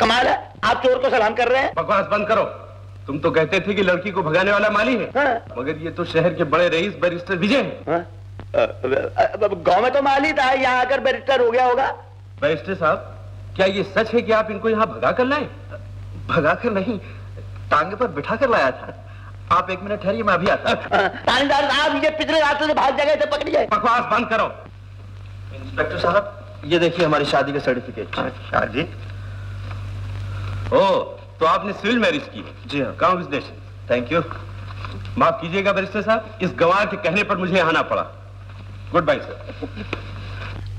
कमाल है, आप चोर को सलाम कर रहे हैं। बकवास बंद करो। तुम तो कहते थे कि लड़की को भगाने वाला माली है। हाँ। मगर ये तो शहर के बड़े रईस बैरिस्टर विजय है। हाँ? गांव में तो माली था, यहाँ आकर बैरिस्टर हो गया होगा। बैरिस्टर साहब, क्या ये सच है कि आप इनको यहाँ भगा कर लाए? भगा कर नहीं, टांगे पर बिठा कर लाया था। आप एक मिनट ठहरिए, मैं अभी आता। थानेदार साहब, ये पिछले रास्ते से भाग जाएगा, इसे पकड़िए। बकवास बंद करो। इंस्पेक्टर साहब, ये देखिए हमारी शादी का सर्टिफिकेट। शादी? ओ, तो आपने सिविल मैरिज की? जी हाँ। कांग्रेचुलेशन। Thank you. माफ कीजिएगा बैरिस्टर साहब, इस गवाह के कहने पर मुझे आना पड़ा। Good bye sir.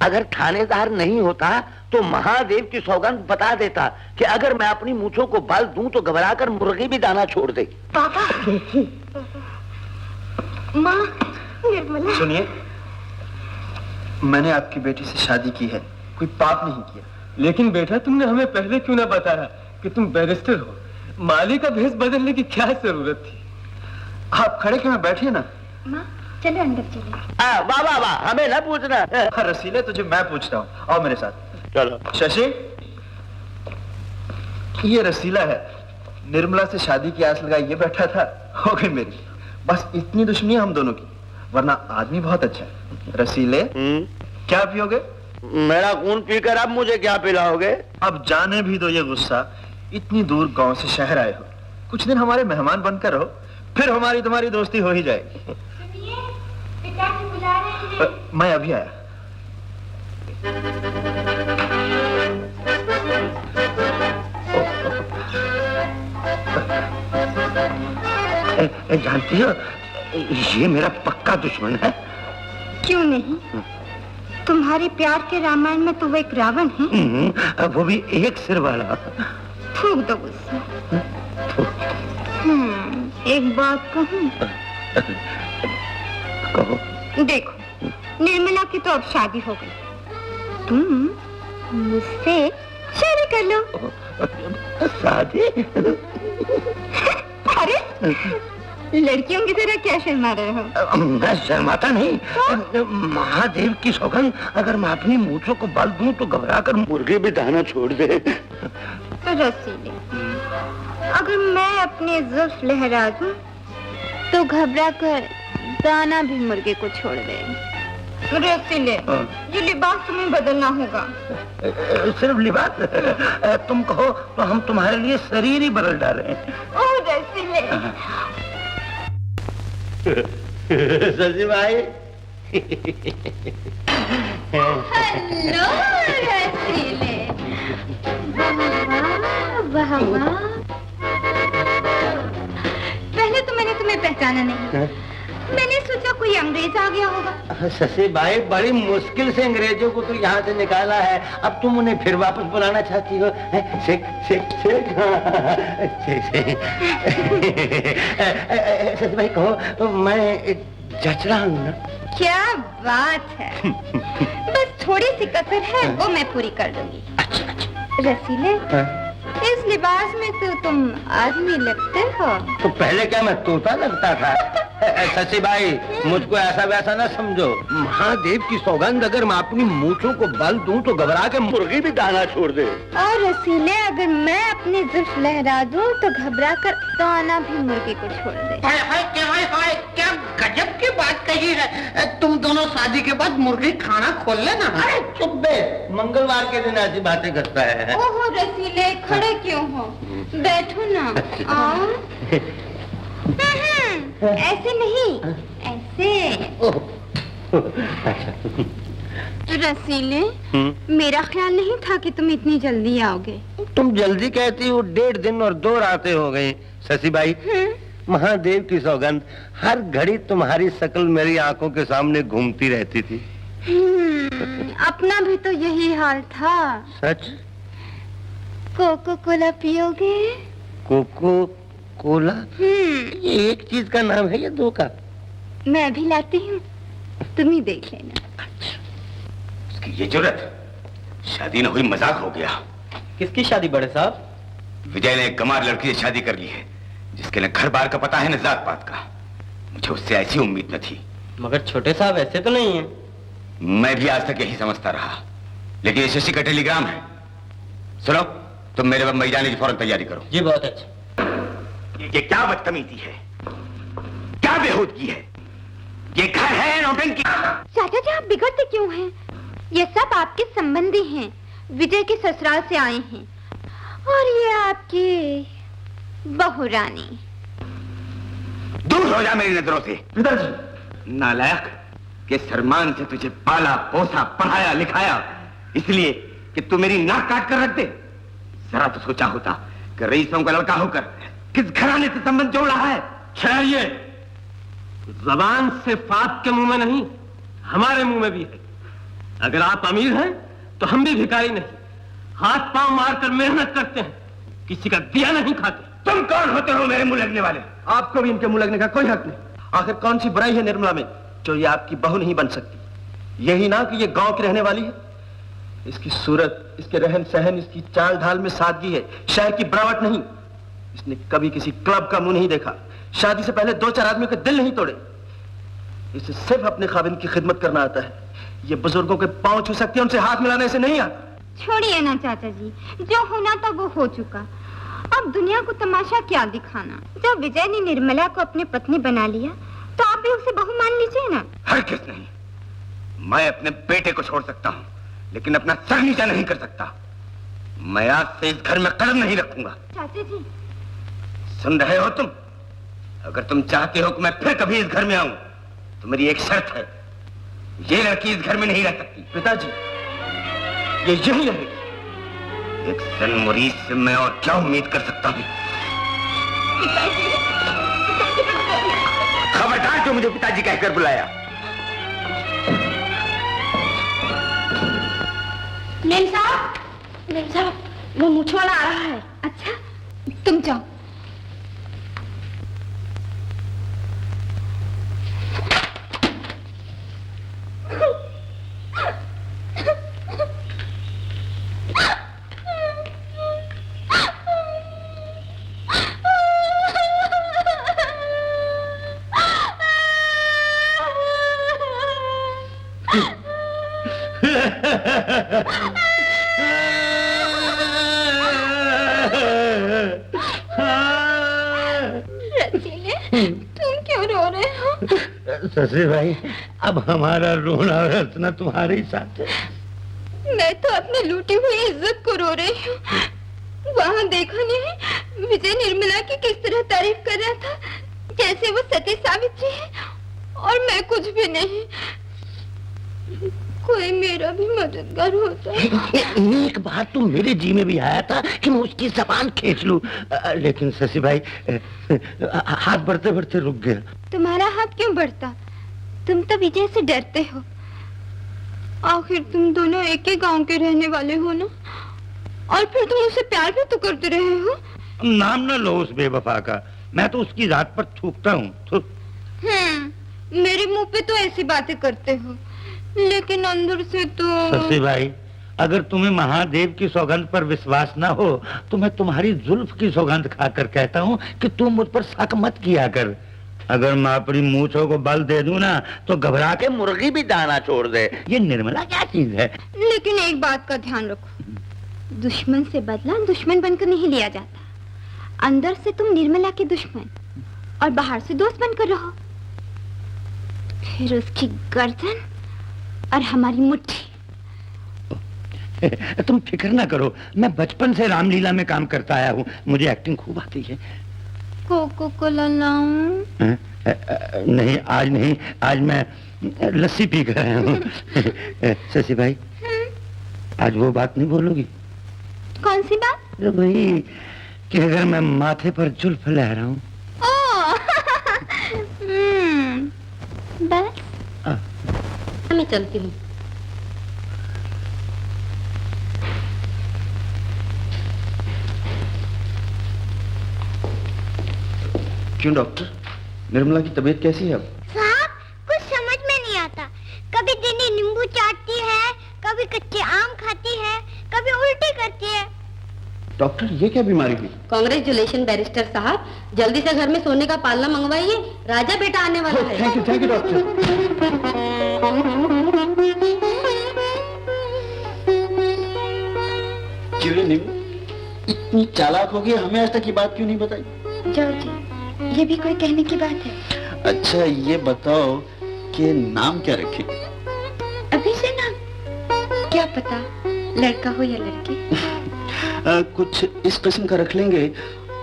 अगर थानेदार नहीं होता तो महादेव की सौगंध बता देता कि अगर मैं अपनी मूंछों को बल दूं तो घबराकर मुर्गी भी दाना छोड़ दे। पापा, माँ, निर्मला। सुनिए, मैंने आपकी बेटी से शादी की है, कोई पाप नहीं किया। लेकिन बेटा, तुमने हमें पहले क्यों ना बताया कि तुम बैरिस्टर हो? माली का भेष बदलने की क्या जरूरत थी? आप खड़े क्यों बैठिए ना। माँ, चलो अंदर चलो। वाह वाह वाह, हमें ना पूछना। रसीले, तुझे मैं पूछता हूँ, आओ मेरे साथ। चलो। शशि, ये रसीला है, निर्मला से शादी की आस लगाए ये बैठा था, हो गई मेरी। बस इतनी दुश्मनी हम दोनों की, वरना आदमी बहुत अच्छा है। रसीले, क्या पियोगे? मेरा खून पीकर अब मुझे क्या पिलाओगे? अब जाने भी दो ये गुस्सा। इतनी दूर गांव से शहर आए हो, कुछ दिन हमारे मेहमान बनकर रहो, फिर हमारी तुम्हारी दोस्ती हो ही जाएगी। सुनिए, पिताजी बुला रहे हैं। मैं अभी आया। जानती हो, ये मेरा पक्का दुश्मन है। क्यों नहीं? तुम्हारे प्यार के रामायण में तो वो एक रावण है। वो भी एक सिर वाला। थूक दो गुस्सा। एक बात कहूं? कहो। देखो, निर्मला की तो अब शादी हो गई, तुम मुझसे शादी कर लो। शादी? अरे, लड़कियों की तरह क्या शर्मा रहे हो? मैं शर्माता नहीं। महादेव की सौगंध, अगर मैं अपनी मूंछों को बल दूं तो घबराकर मुर्गी भी दाना छोड़ दे। तो रसीले, अगर मैं अपने जुल्फ लहरा दूं तो घबराकर दाना भी मुर्गे को छोड़ दे। रसीले, ये लिबास तुम्हें बदलना होगा। सिर्फ लिबास? तुम कहो तो हम तुम्हारे लिए शरीर ही बदल डालें। ओह रसीले। सजी भाई। हेलो रसीले। वाह वाह। पहले तो मैंने तुम्हें तुम्हें पहचाना नहीं। मैंने सोचा कोई अंग्रेज आ गया होगा। शशि भाई, बड़ी मुश्किल से अंग्रेजों को तो यहाँ से निकाला है, अब तुम उन्हें फिर वापस बुलाना चाहती हो? शेख शेख शेख शशि भाई कहो, मैं जच रहा हूँ ना? क्या बात है। बस थोड़ी सी कसर है, वो मैं पूरी कर दूंगी। रसीले, इस लिबास में तो तुम आदमी लगते हो। तो पहले क्या मैं तोता लगता था? शशि भाई, मुझको ऐसा वैसा ना समझो। महादेव की सौगंध, अगर मैं अपनी मूंछों को बल दूं तो घबरा के मुर्गी भी दाना छोड़ दे। और रसीले, अगर मैं अपनी जुल्फ लहरा दूं तो घबरा कर दाना भी मुर्गी को छोड़ दे। क्या गजब की बात कही है। तुम दोनों शादी के बाद मुर्गी खाना खोल लेना। अरे चुप बे, मंगलवार के दिन ऐसी बातें करता है। ओहो रसीले, खड़े क्यों हो? बैठो ना। ऐसे नहीं, ऐसे। रसीले, मेरा ख्याल नहीं था कि तुम इतनी जल्दी आओगे। तुम जल्दी कहती हो, 1.5 दिन और 2 रातें हो गई। शशि भाई, महादेव की सौगंध, हर घड़ी तुम्हारी शक्ल मेरी आंखों के सामने घूमती रहती थी। अपना भी तो यही हाल था। सच? कोको कोला पियोगे? Coca Cola? ये एक चीज का नाम है या 2 का? मैं भी लाती हूँ, तुम ही देख लेना। उसकी ये जुर्रत, शादी न हुई मजाक हो गया। किसकी शादी बड़े साहब? विजय ने एक गंवार लड़की से शादी कर ली है, जिसके न घर बार का पता है न जात पात का। मुझे उससे ऐसी उम्मीद न थी। मगर छोटे साहब ऐसे तो नहीं है। मैं भी आज तक यही समझता रहा, लेकिन ये शशि का टेलीग्राम है। सुनो, तुम मेरे बम्बई जाने की फौरन तैयारी करो। जी बहुत अच्छा। ये क्या बदतमीजी है, क्या बेहूदगी है? ये घर है नौटंकी। चाचा जी, आप बिगड़ते क्यों हैं? ये सब आपके संबंधी हैं, विजय के ससुराल से आए हैं, और ये आपकी बहू रानी। दूर हो जा मेरी नजरों से। पिताजी, नालायक, के सरमान से तुझे पाला पोसा पढ़ाया लिखाया इसलिए कि तू मेरी नाक काट कर रख दे। जरा तो सोचा होता कि रईसों का लड़का होकर किस घराने से संबंध जोड़ रहा है। ठहरिए, जबान से फात के मुंह में नहीं, हमारे मुंह में भी है। अगर आप अमीर हैं तो हम भी भिखारी नहीं, हाथ पांव मारकर मेहनत करते हैं, किसी का दिया नहीं खाते। तुम कौन होते हो मेरे मुंह लगने वाले? आपको भी इनके मुंह लगने का कोई हक नहीं। आखिर कौन सी बुराई है निर्मला में जो ये आपकी बहू नहीं बन सकती? यही ना कि ये गांव की रहने वाली है। इसकी सूरत, इसके रहन सहन, इसकी चाल ढाल में सादगी है, शहर की बनावट नहीं। इसने कभी किसी क्लब का मुंह नहीं देखा, शादी से पहले 2-4 आदमियों के दिल नहीं तोड़े। इसे सिर्फ अपने खाविंद की खिदमत करना आता है। ये बुजुर्गों के पांव छू सकती है, उनसे हाथ मिलाने से नहीं आता। छोड़िए ना चाचा जी, जो होना था वो हो चुका। अब दुनिया को तमाशा क्या दिखाना। जब विजय ने निर्मला को अपनी पत्नी बना लिया तो आप भी उसे बहू मान लीजिए ना। हरगिज़ नहीं। मैं अपने बेटे को छोड़ सकता हूँ, लेकिन अपना सर नीचा नहीं कर सकता। मैं आज से इस घर में कदम नहीं रखूंगा। चाचा जी, सुन रहे हो तुम? अगर तुम चाहते हो कि मैं फिर कभी इस घर में आऊं तो मेरी एक शर्त है, ये लड़की इस घर में नहीं रह सकती। पिताजी, ये यही रहेगी। एक सनमुरीद से मैं और क्या उम्मीद कर सकता हूँ? खबरदार जो मुझे पिताजी कहकर बुलाया। मेम साहब, वो मूंछ वाला आ रहा है। अच्छा, तुम जाओ। शशि भाई, अब हमारा रोना और हंसना तुम्हारे ही साथ है। मैं तो अपनी लूटी हुई इज्जत को रो रही हूँ। वहाँ देखा नहीं, विजय निर्मला की किस तरह तारीफ कर रहा था, जैसे वो सती सावित्री है और मैं कुछ भी नहीं। कोई मेरा भी मददगार होता। एक बार तो मेरे जी में भी आया था कि मैं उसकी जबान खींच लूं, लेकिन शशि भाई हाथ बढ़ते बढ़ते रुक गया। तुम्हारा हाथ क्यों बढ़ता? तुम तो विजय से डरते हो। आखिर तुम दोनों एक ही गांव के रहने वाले हो ना, और फिर तुम उससे प्यार भी तो करते रहे हो। नाम न लो उस बेवफा का, मैं तो उसकी रात पर थूकता हूँ। मेरे मुंह पे तो ऐसी बातें करते हो, लेकिन अंदर से तो। शशि भाई, अगर तुम्हें महादेव की सौगंध पर विश्वास ना हो तो मैं तुम्हारी जुल्फ की सौगंध खाकर कहता हूँ कि तुम मुझ पर शक मत किया कर। अगर मैं अपनी मूंछों को बल दे दूं ना तो घबरा के मुर्गी भी दाना छोड़ दे। ये निर्मला क्या चीज है? लेकिन एक बात का ध्यान रखो, दुश्मन से बदला दुश्मन बनकर नहीं लिया जाता। अंदर से तुम निर्मला के दुश्मन और बाहर से दोस्त बनकर रहो, फिर उसकी गर्दन और हमारी मुट्ठी। तुम फिक्र ना करो, मैं बचपन से रामलीला में काम करता आया हूँ, मुझे एक्टिंग खूब आती है। कोको कोला लाऊं? नहीं आज नहीं, आज मैं लस्सी पी कर आया हूँ। शशि भाई, आज वो बात नहीं बोलोगी? कौन सी बात? वही कि अगर मैं माथे पर जुल्फ लहराऊं। बस मैं चलती हूँ। क्यों डॉक्टर, निर्मला की तबीयत कैसी है अब? साहब, कुछ समझ में नहीं आता। कभी दिनी नींबू चाटती है, कभी कच्चे आम खाती है, कभी उल्टी करती है। डॉक्टर, ये क्या बीमारी हुई? कांग्रेचुलेशन बैरिस्टर साहब, जल्दी से घर में सोने का पालना मंगवाइए, राजा बेटा आने वाला है। Thank you doctor. क्यों नींबू, इतनी चालाक हो गई, हमें आज तक ये बात क्यों नहीं बताई? जाओ जी, ये भी कोई कहने की बात है? अच्छा ये बताओ कि नाम क्या रखेंगे? अभी से नाम क्या पता, लड़का हो या लड़की। कुछ इस किस्म का रख लेंगे।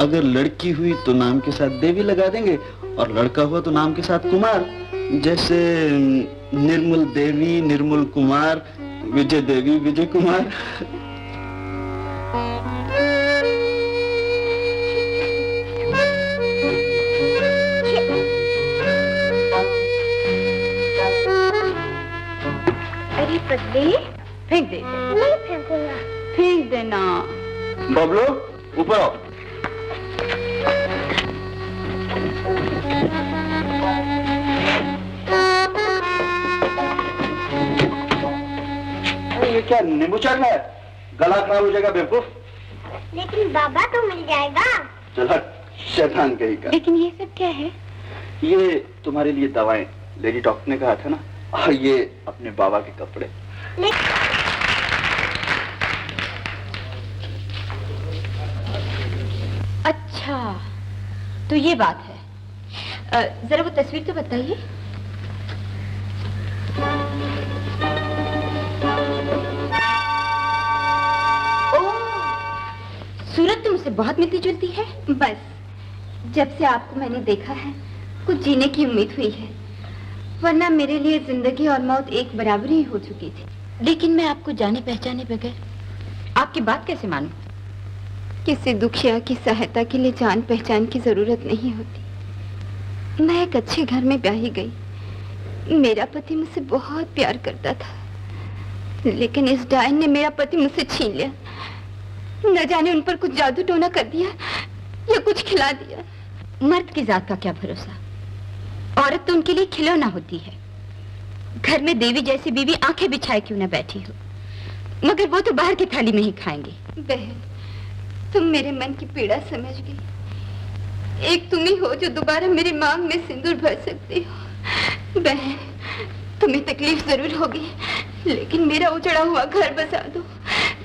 अगर लड़की हुई तो नाम के साथ देवी लगा देंगे, और लड़का हुआ तो नाम के साथ कुमार। जैसे निर्मल देवी, निर्मल कुमार, विजय देवी, विजय कुमार। अरे पगली, फेंक दे। नहीं फेंकूंगा। फेंक देना। बबलू, ऊपर आओ। ये क्या नींबू चाटना है? गला खराब हो जाएगा बेवकूफ। लेकिन बाबा तो मिल जाएगा। चल हट, शैतान कहीं का। लेकिन ये सब क्या है? ये तुम्हारे लिए दवाएं, लेडी डॉक्टर ने कहा था ना। और ये अपने बाबा के कपड़े। अच्छा, तो ये बात है। जरा वो तस्वीर तो बताइए। सूरत तो मुझसे बहुत मिलती जुलती है। बस जब से आपको मैंने देखा है, कुछ जीने की उम्मीद हुई है, वरना मेरे लिए जिंदगी और मौत एक बराबर ही हो चुकी थी। लेकिन मैं आपको जाने पहचाने बगैर आपकी बात कैसे मानूं? किसी दुखिया की सहायता के लिए जान पहचान की जरूरत नहीं होती। मैं एक अच्छे घर में ब्याही गई। मेरा पति मुझसे बहुत प्यार करता था, लेकिन इस डायन ने मेरा पति मुझसे छीन लिया। न जाने उन पर कुछ जादू टोना कर दिया या कुछ खिला दिया। मर्द की जात का क्या भरोसा, औरत तो उनके लिए खिलौना होती है। घर में देवी जैसी बीवी आंखें बिछाए क्यों न बैठी हो, मगर वो तो बाहर की थाली में ही खाएंगे। बहन, तुम मेरे मन की पीड़ा समझ गई। एक तुम ही हो जो दोबारा मेरे मांग में सिंदूर भर सकती हो। बहन, तुम्हें तकलीफ जरूर होगी, लेकिन मेरा उजड़ा हुआ घर बसा दो।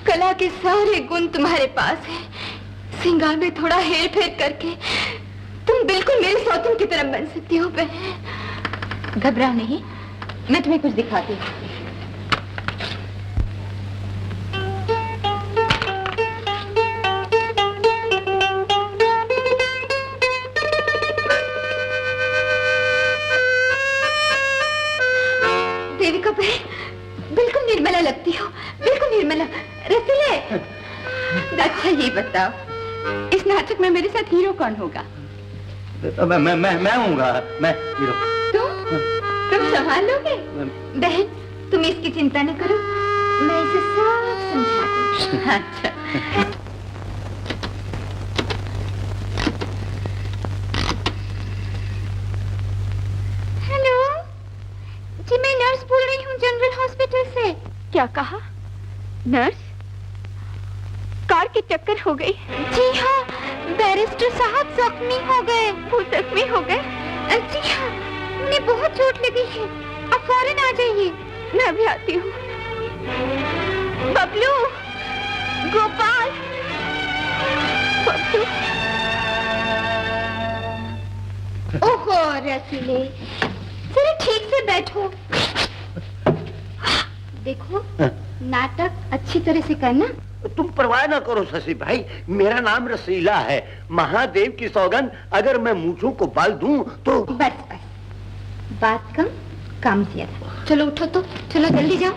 कला के सारे गुण तुम्हारे पास है। श्रृंगार में थोड़ा हेर फेर करके तुम बिल्कुल मेरे सौतन की तरह बन सकती हो। बहन, घबराओ नहीं, मैं तुम्हें कुछ दिखाती हूँ। देवी का पैर, निर्मला लगती हो, बिल्कुल निर्मला। रसीले, अच्छा ये बताओ, इस नाटक में मेरे साथ हीरो कौन होगा? मैं हूँगा, मैं हीरो। तुम संभाल लोगे? बहन, तुम इसकी चिंता न करो, मैं इसे सब समझा दूँ। अच्छा। हेलो जी, मैं नर्स बोल रही हूँ जनरल हॉस्पिटल से। क्या कहा? नर्स? कार की टक्कर हो गई? जी हाँ, बैरिस्टर साहब जख्मी हो गए। वो जख्मी हो गए? जी हाँ, उन्हें बहुत चोट लगी है। आप फौरन आ जाइए। मैं अभी आती हूँ। बबलू, गोपाल, बबलू। ओहो रसीले, जरा ठीक से बैठो। देखो, नाटक अच्छी तरह से करना। तुम परवाह ना करो शशि भाई, मेरा नाम रसीला है। महादेव की सौगंध, अगर मैं मूंछों को बाल दूं तो। बस बस, बात कम काम ज्यादा। चलो उठो तो, चलो जल्दी जाओ।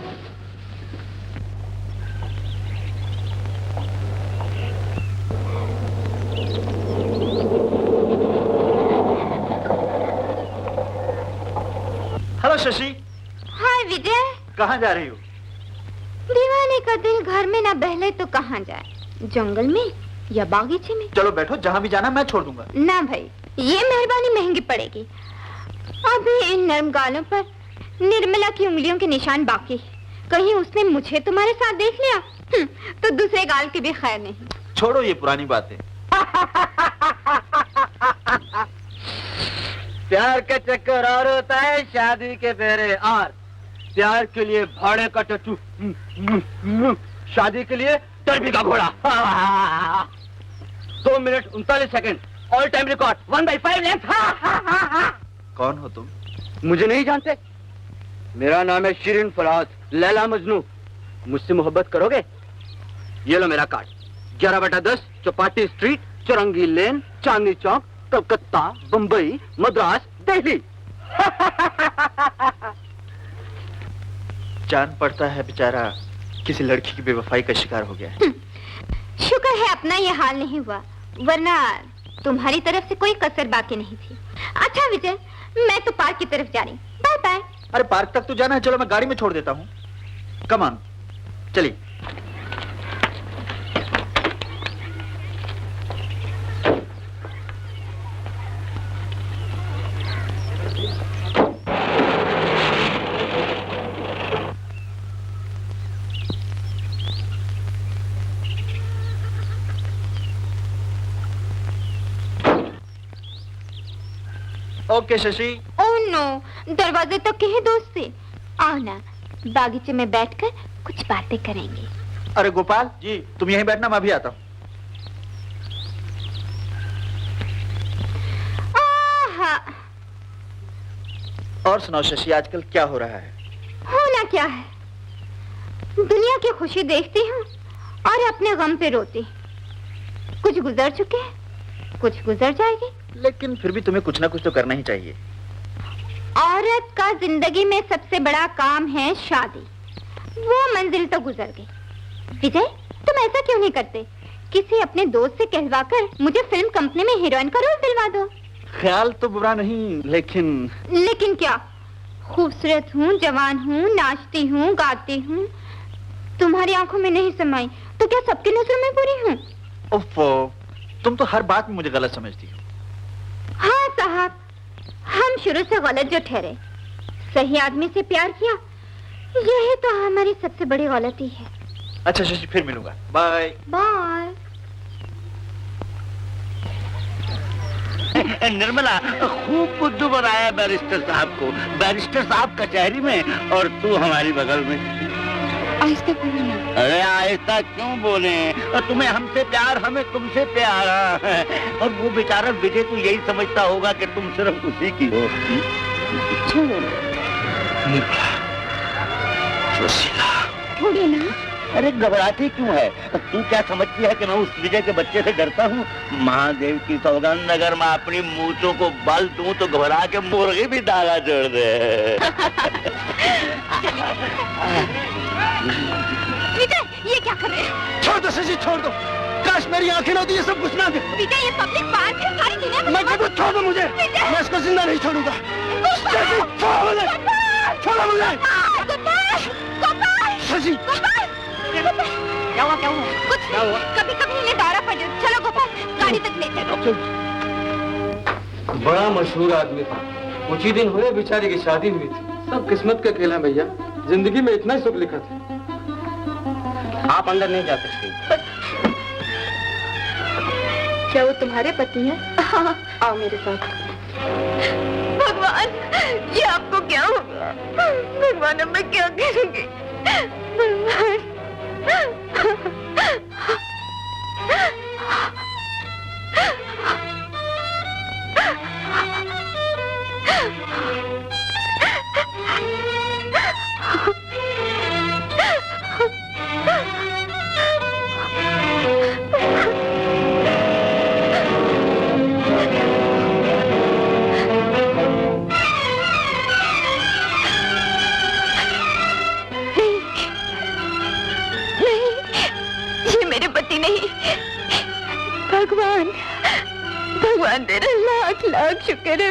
हेलो शशि। हाय विजय। कहाँ जा रही हो? दीवाने का दिल घर में ना बहले तो कहाँ जाए, जंगल में या बागीचे में? चलो बैठो, जहाँ भी जाना मैं छोड़ दूंगा। ना भाई, ये मेहरबानी महंगी पड़ेगी। अभी इन नर्म गालों पर निर्मला की उंगलियों के निशान बाकी है। कहीं उसने मुझे तुम्हारे साथ देख लिया तो दूसरे गाल की भी खैर नहीं। छोड़ो ये पुरानी बातें। प्यार के चक्कर और होता है, शादी के फेरे और। प्यार के लिए भाड़े का टट्टू, शादी के लिए टर्बी का घोड़ा। 2 minute 39 second, all time record, 1/5 length. कौन हो तुम? मुझे नहीं जानते? मेरा नाम है शिरीन फराज, लैला मजनू। मुझसे मोहब्बत करोगे? ये लो मेरा कार्ड। 11/10 चौपाटी स्ट्रीट, चौरंगी लेन, चांदनी चौक, कलकत्ता, बंबई, मद्रास, दिल्ली। जान पड़ता है बेचारा किसी लड़की की बेवफाई का शिकार हो गया है। शुक्र है अपना ये हाल नहीं हुआ, वरना तुम्हारी तरफ से कोई कसर बाकी नहीं थी। अच्छा विजय, मैं तो पार्क की तरफ जा रही। Bye bye. अरे पार्क तक तो जाना है, चलो मैं गाड़ी में छोड़ देता हूँ। कम ऑन, चलिए। ओके शशि। ओह नो, दरवाजे तक के ही दोस्त थे। आओ ना, बागीचे में बैठकर कुछ बातें करेंगे। अरे गोपाल जी, तुम यहीं बैठना, मैं अभी आता हूँ। और सुनाओ शशि, आजकल क्या हो रहा है? होना क्या है, दुनिया की खुशी देखती हूँ और अपने गम पे रोती। कुछ गुजर चुके हैं, कुछ गुजर जाएगी। लेकिन फिर भी तुम्हें कुछ ना कुछ तो करना ही चाहिए। औरत का जिंदगी में सबसे बड़ा काम है शादी। वो मंजिल तो गुजर गई। विजय, तुम ऐसा क्यों नहीं करते? किसी अपने दोस्त से कहलवाकर मुझे फिल्म कंपनी में हीरोइन का रोल दिलवा दो। ख्याल तो बुरा नहीं, लेकिन क्या? खूबसूरत हूँ, जवान हूँ, नाचती हूँ, गाती हूँ। तुम्हारी आंखों में नहीं समाई तो क्या सबकी नजर में बुरी हूँ? उफ़, तुम तो हर बात में मुझे गलत समझती हो। हाँ साहब, हम शुरू से गलत जो ठहरे। सही आदमी से प्यार किया, यही तो हमारी सबसे बड़ी गलती है। अच्छा शशि, फिर मिलूंगा। Bye bye. निर्मला, खूब बुद्धू बनाया बैरिस्टर साहब को। बैरिस्टर साहब कचहरी में और तू हमारी बगल में। आहिस्ता बोलो ना। अरे आहिस्ता क्यों बोले? तुम्हें हमसे प्यार, हमें तुमसे प्यार। और वो बेचारा विजय तो यही समझता होगा कि तुम सिर्फ उसी की हो। छोड़ो छोड़िए ना। अरे घबराती क्यों है? तू क्या समझती है कि मैं उस विजय के बच्चे से डरता हूँ? महादेव की सौगंध, अगर मैं अपनी मूंछों को बल दूं तो घबरा के मुर्गी भी दागा जोड़ दे। रहे हो? छोड़ दो शशि, छोड़ दो। काश मेरी आंखें ना होती ये सब कुछ ना दे। विजय, ये पब्लिक पार्क है, सारी दुनिया में। मैं कहता हूँ छोड़ दो मुझे, मैं इसको जिंदा नहीं छोड़ूंगा। शशि, छोड़ो मुझे, छोड़ो मुझे। शशि, क्या हुआ? कुछ नहीं, कभी कभी इन्हें दौरा पड़ जाता। चलो गोपाल, गाड़ी तक ले चलो। बड़ा मशहूर आदमी था, कुछ ही दिन हुए बेचारे की शादी हुई थी। सब किस्मत का खेल है भैया, जिंदगी में इतना ही सुख लिखा था। आप अंदर नहीं जा सकते। क्या वो तुम्हारे पति हैं? हाँ। आओ मेरे साथ। भगवान, ये आपको क्या हो गया? भगवान, अब मैं क्या करूंगी? भगवान। भगवान तेरा लाख लाख शुक्र है।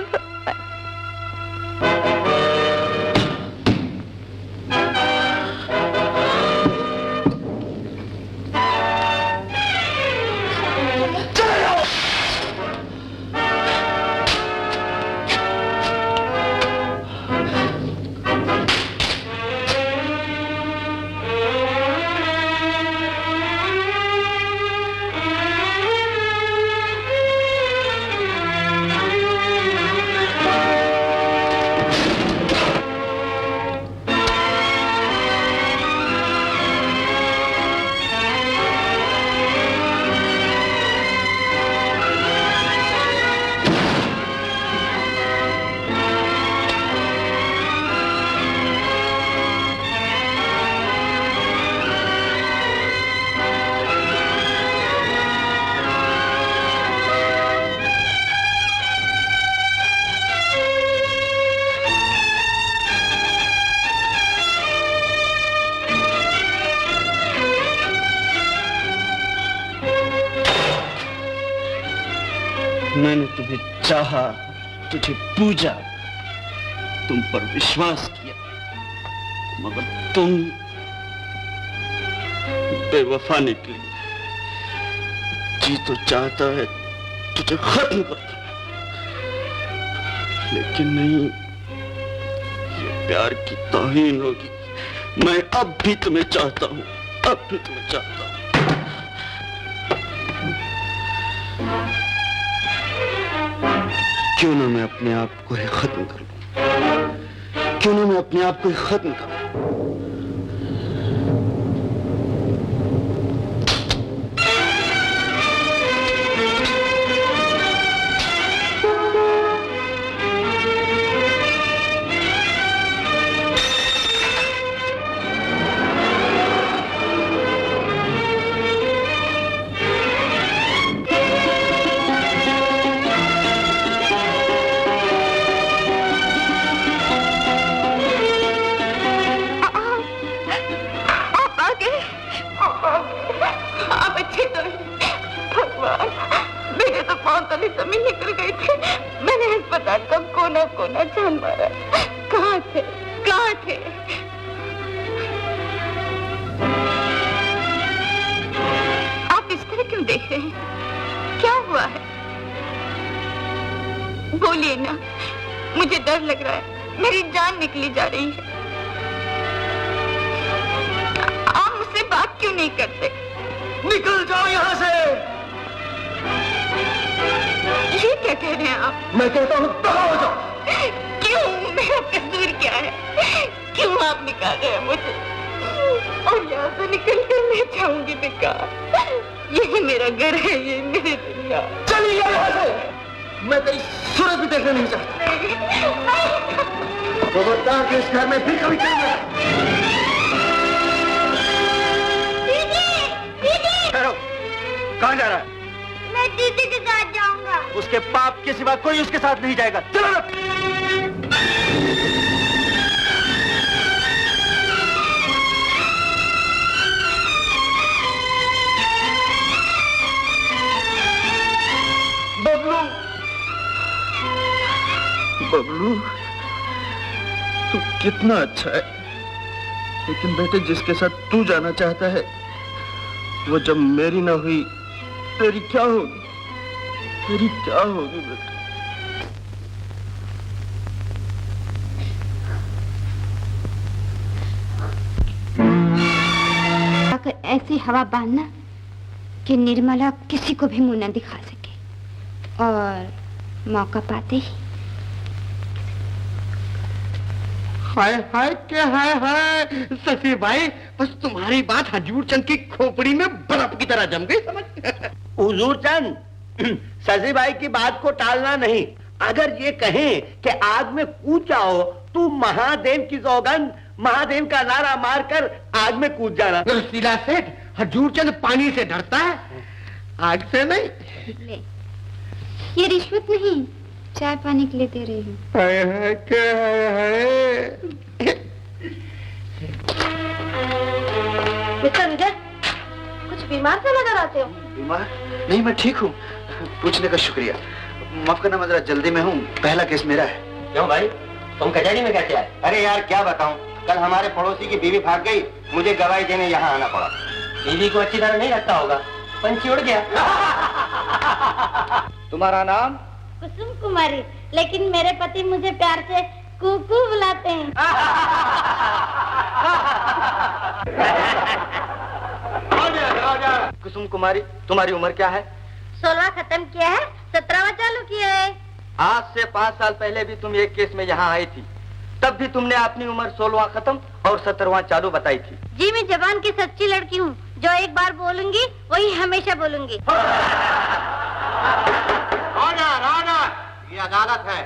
मैंने तुम्हें चाहा, तुझे पूजा, तुम पर विश्वास किया, मगर तुम बेवफा निकली। जी तो चाहता है तुझे खत्म कर दूं, लेकिन नहीं, ये प्यार की तौहीन होगी। मैं अब भी तुम्हें चाहता हूं, अब भी तुम्हें चाहता हूं। क्यों ना मैं अपने आप को ही खत्म कर लूं, क्यों ना मैं अपने आप को ही खत्म कर लूं। जमीन निकल गई थी। मैंने अस्पताल का कोना कोना छान मारा। कहाँ थे, कहाँ थे? आप इस तरह क्यों देख रहे हैं? क्या हुआ है? बोलिए ना, मुझे डर लग रहा है, मेरी जान निकली जा रही है। आप मुझसे बात क्यों नहीं करते? निकल जाओ यहाँ से। ये क्या कह रहे हैं आप? मैं कहता हूँ दफा हो जाओ। क्यों? मेरा कसूर क्या है? क्यों आप निकाल रहे हैं मुझे? और यहाँ से निकल कर मैं जाऊंगी बेकार। यही मेरा घर है, ये मेरी दुनिया। चलिए यहाँ से। मैं तेरी सूरत भी देखना नहीं चाहता। खबरदार कि इस घर में फिर कभी चलना। कहाँ जा रहा है? मैं दीदी के साथ जाऊंगा। उसके बाप के सिवा कोई उसके साथ नहीं जाएगा। चलो ना। बबलू, तू कितना अच्छा है, लेकिन बेटे जिसके साथ तू जाना चाहता है वो जब मेरी ना हुई, तेरी क्या होगी? तेरी क्या होगी बेटा? आकर ऐसी हवा बांधना कि निर्मला किसी को भी मुंह न दिखा सके, और मौका पाते ही हाय हाय क्या हाय हाय शशि भाई, बस तुम्हारी बात हजूर चंद की खोपड़ी में बर्फ की तरह जम गई समझ। हुजूर चंद, शशि भाई की बात को टालना नहीं। अगर ये कहें कि आग में कूद जाओ तो महादेव की सौगंध, महादेव का नारा मारकर आग में कूद जाना। रसीला सेठ, हजूर चंद पानी से डरता है, आग से नहीं। ले, ये रिश्वत नहीं, चाय पानी के लिए दे रही हूँ। हाय हाय क्या हाय हाय। मिस्टर विजय, कुछ बीमार से नजर आते हो। बीमार नहीं, मैं ठीक हूँ। पूछने का शुक्रिया। माफ करना, मैं जरा जल्दी में हूँ, पहला केस मेरा है। क्यों भाई, तुम कचहरी में कैसे आए? अरे यार क्या बताऊं, कल हमारे पड़ोसी की बीवी भाग गई, मुझे गवाही देने यहाँ आना पड़ा। बीवी को अच्छी तरह नहीं रखता होगा, पंछी उड़ गया। तुम्हारा नाम? कुसुम कुमारी, लेकिन मेरे पति मुझे प्यार से कुकू बुलाते हैं। कुसुम कुमारी, तुम्हारी उम्र क्या है? 16वां खत्म किया है, 17वां चालू किया है। आज से 5 साल पहले भी तुम एक केस में यहाँ आई थी, तब भी तुमने अपनी उम्र 16वां खत्म और 17वां चालू बताई थी। जी मैं जबान की सच्ची लड़की हूँ, जो एक बार बोलूंगी वही हमेशा बोलूंगी। ये अदालत है,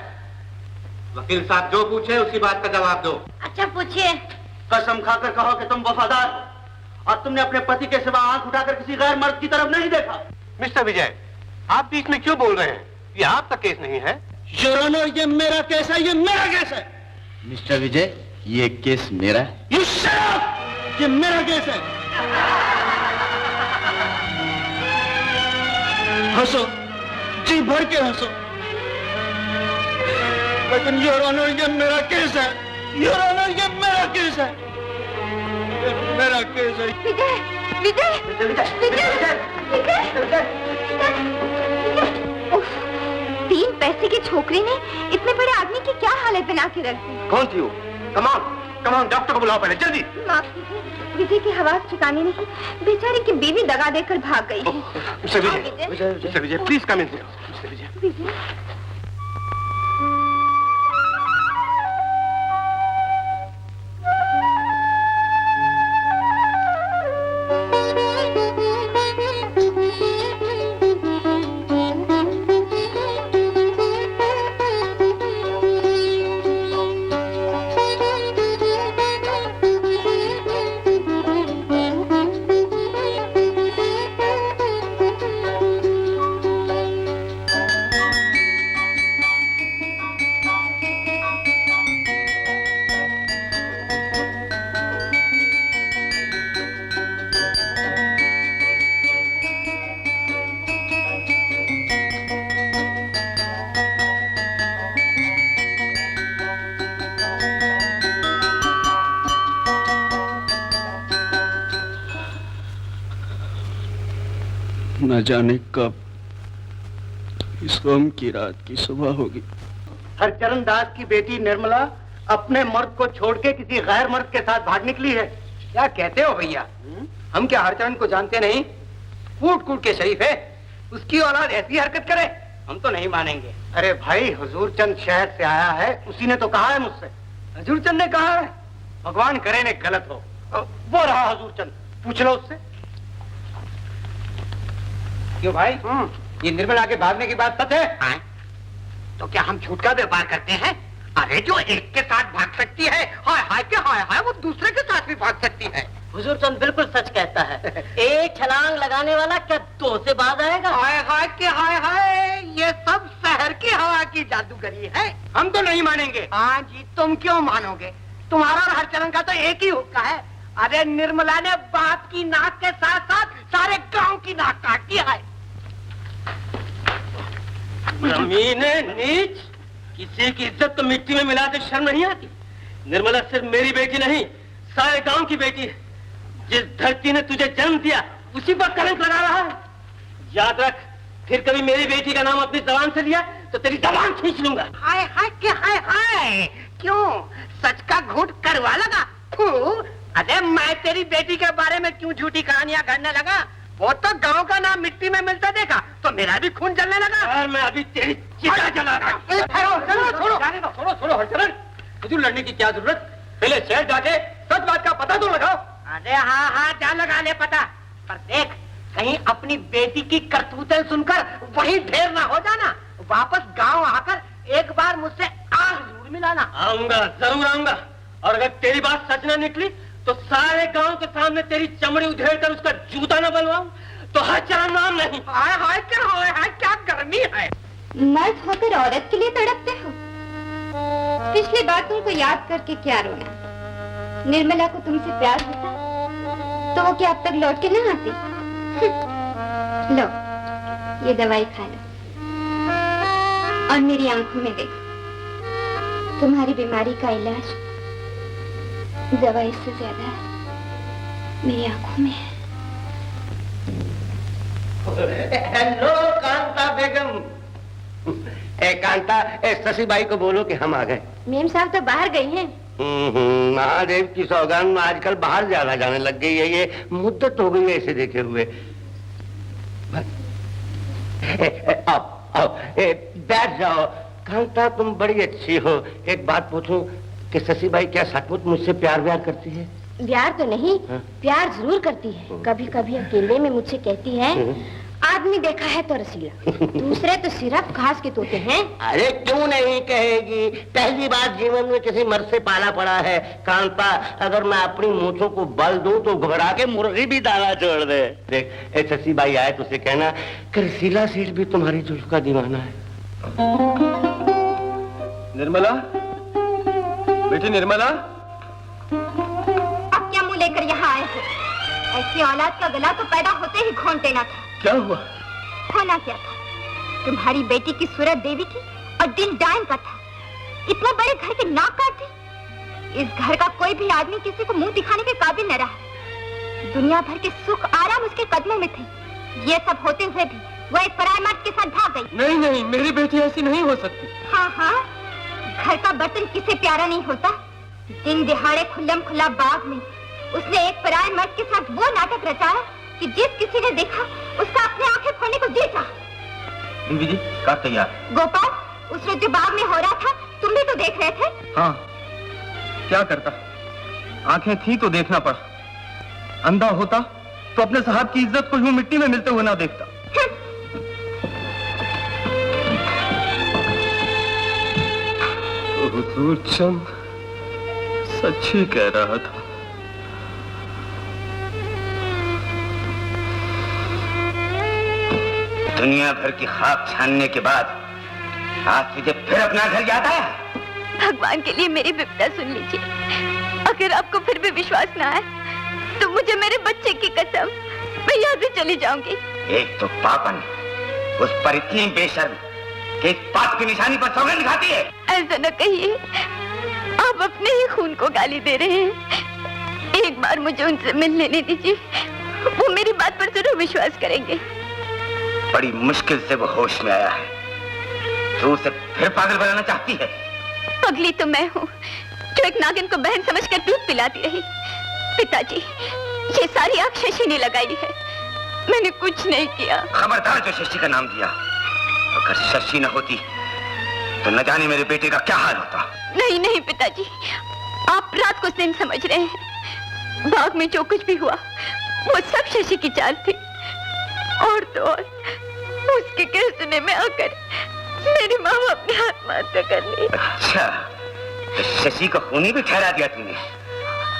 वकील साहब जो पूछे उसी बात का जवाब दो। अच्छा पूछिए। कसम खाकर कहो कि तुम वफादार हो और तुमने अपने पति के सिवा आंख उठाकर किसी गैर मर्द की तरफ नहीं देखा। मिस्टर विजय, आप बीच में क्यों बोल रहे हैं? ये आपका केस नहीं है। योर ऑनर, ये मेरा केस है, ये मेरा केस है। मिस्टर विजय, ये केस मेरा है। You shut up! ये मेरा केस है। हंसो, जी भर के हंसो, लेकिन योर ऑनर ये मेरा केस है। योर ऑनर ये मेरा केस है, ये मेरा केस है। विजय, विजय, विजय, विजय, उफ, 3 पैसे की छोकरी ने इतने बड़े आदमी की क्या हालत बना के रख दी। कौन थी वो? कमान डॉक्टर को बुलाओ पहले, जल्दी। माफ कीजिए, विजय की हवास ठिकाने नहीं, बेचारे की बीवी दगा देकर भाग गई है। Mister Vijay, please come in. Mister Vijay, Vijay, न जाने कब इस गम की रात की सुबह होगी। हरचरण दास की बेटी निर्मला अपने मर्द को छोड़ के किसी गैर मर्द के साथ भाग निकली है। क्या कहते हो भैया? हम क्या हरचरण को जानते नहीं? कूट कूट के शरीफ है, उसकी औलाद ऐसी हरकत करे, हम तो नहीं मानेंगे। अरे भाई, हुजूर चंद शहर से आया है, उसी ने तो कहा है मुझसे। हजूर चंद ने कहा है? भगवान करे ने गलत हो। वो रहा हुजूर चंद, पूछ लो उससे। क्यों भाई, ये निर्मला के भागने की बात सच है? तो क्या हम झूठ का व्यापार करते हैं? अरे जो एक के साथ भाग सकती है, हाय हाय के हाय हाय, वो दूसरे के साथ भी भाग सकती है। हुजूर चंद बिल्कुल सच कहता है। एक छलांग लगाने वाला क्या 2 से बाज आएगा? हाय हाय के हाय हाय, ये सब शहर की हवा की जादूगरी है। हम तो नहीं मानेंगे। हाँ जी, तुम क्यों मानोगे? तुम्हारा और हरचरण का तो एक ही हुक्का है। अरे निर्मला ने बाप की नाक के साथ साथ सारे गांव की नाक काट दी है। जमीन नीच, किसी की इज्जत तो मिट्टी में मिलाते शर्म नहीं आती? निर्मला सिर्फ मेरी बेटी नहीं, सारे गांव की बेटी है। जिस धरती ने तुझे जन्म दिया उसी पर कलंक लगा रहा है। याद रख, फिर कभी मेरी बेटी का नाम अपनी जबान से लिया तो तेरी जबान खींच लूंगा। हाय हाय क्या हाय हाय, क्यों सच का घूंट करवा लगा? अरे मैं तेरी बेटी के बारे में क्यों झूठी कहानियां करने लगा? वो तो गांव का नाम मिट्टी में मिलता देखा तो मेरा भी खून जलने लगा। और मैं अभी तेरी चिता जला रहा हूं। छोड़ो हरचरण, तुझे लड़ने की क्या जरूरत? पहले शहर जाके सच बात का पता तो लगाओ। अरे हाँ जा लगा ले पता, पर देख कहीं अपनी बेटी की करतूतें सुनकर वहीं ढेर ना हो जाना। वापस गांव आकर एक बार मुझसे आह जरूर मिलाना। आऊंगा, जरूर आऊंगा। और अगर तेरी बात सच ना निकली तो सारे गांव के सामने तेरी चमड़ी उधेड़ कर उसका जूता न बनवाऊं तो हरचरण नाम नहीं। हाय हाय क्या गर्मी है। मर्द होकर औरत के लिए तड़पते हो। पिछली बात तुमको याद करके क्या रोना? निर्मला को तुमसे प्यार होता तो वो क्या अब तक लौट के न आती? लो, ये दवाई खा लो और मेरी आंखों में देखो। तुम्हारी बीमारी का इलाज दवाई से ज्यादा मेरी आंखों में है। Hello Kanta Begum. Kanta, Shashi by को बोलो कि हम आ गए। मेम साहब तो बाहर गई हैं। महादेव की सौगान में आजकल बाहर ज्यादा जाने लग गई है। ये मुद्दत हो गई है इसे देखे हुए। आओ, बैठ जाओ। कांता तुम बड़ी अच्छी हो। एक बात पूछूं कि शशि बाई क्या सचमुच मुझसे प्यार करती है? प्यार तो नहीं, प्यार जरूर करती है। कभी कभी अकेले में मुझसे कहती है, आदमी देखा है तो रसीला, दूसरे तो सिर्फ घास के तोते हैं। अरे क्यों नहीं कहेगी? पहली बार जीवन में किसी मर्द से पाला पड़ा है। कांता, अगर मैं अपनी मूंछों को बल दूं तो घबरा के मुर्गी भी दाना छोड़ दे। देख, शशि बाई आए तो उसे कहना कि रसीला सेठ भी तुम्हारी जुल्फ का दीवाना है। निर्मला, बेटी निर्मला, अब क्या मुंह लेकर यहाँ आए हो? ऐसी औलाद का गला तो पैदा होते ही घोंट देना था। क्या हुआ? होना क्या था? तुम्हारी बेटी की सूरत देवी थी और दिल डायन का था। इतने बड़े घर की नाक काटी। इस घर का कोई भी आदमी किसी को मुंह दिखाने के काबिल न रहा। दुनिया भर के सुख आराम उसके कदमों में थे। ये सब होते हुए भी वो एक पराये मर्द के साथ भाग गई। नहीं, मेरी बेटी ऐसी नहीं हो सकती। हाँ, घर का बर्तन किसे प्यारा नहीं होता? दिन दिहाड़े खुल्लम खुल्ला बाग में उसने एक पराये मर्द के साथ वो नाटक रचाया कि जिस किसी ने देखा उसका अपने आंखें फोड़ने को जी चाहा। बीवी जी, काट तैयार। गोपाल, उस रोज जो बाग में हो रहा था तुम भी तो देख रहे थे। हाँ, क्या करता? आंखें थी तो देखना पड़ा। अंधा होता तो अपने साहब की इज्जत को यूं मिट्टी में मिलते हुए ना देखता। हुजूर चंद सच ही कह रहा था। दुनिया भर की खाक छानने के बाद आज तुझे फिर अपना घर याद आया? भगवान के लिए मेरी विपदा सुन लीजिए। अगर आपको फिर भी विश्वास ना आए तो मुझे मेरे बच्चे की कसम, मैं यहाँ से चली जाऊंगी। एक तो पापन, उस पर इतनी बेशर्म कि इस बात की निशानी पर सौगंध खाती है। ऐसा न कहिए, आप अपने ही खून को गाली दे रहे हैं। एक बार मुझे उनसे मिल लेने दीजिए, वो मेरी बात पर जरूर विश्वास करेंगे। बड़ी मुश्किल से वो होश में आया है। तू उसे फिर पागल बनाना चाहती है? पगली तो मैं हूँ जो एक नागिन को बहन समझकर दूध पिलाती रही। पिताजी, ये सारी आग शशि ने लगाई है, मैंने कुछ नहीं किया। खबरदार जो शशि का नाम दिया। अगर शशि न होती तो न जाने मेरे बेटे का क्या हाल होता। नहीं पिताजी, आप रात को दिन समझ रहे हैं। बाग में जो कुछ भी हुआ वो सब शशि की चाल थी। और तो और उसके कहने में आकर मेरी माँ अपने आत्महत्या कर ली। अच्छा, तो शशि को खूनी भी ठहरा दिया तूने।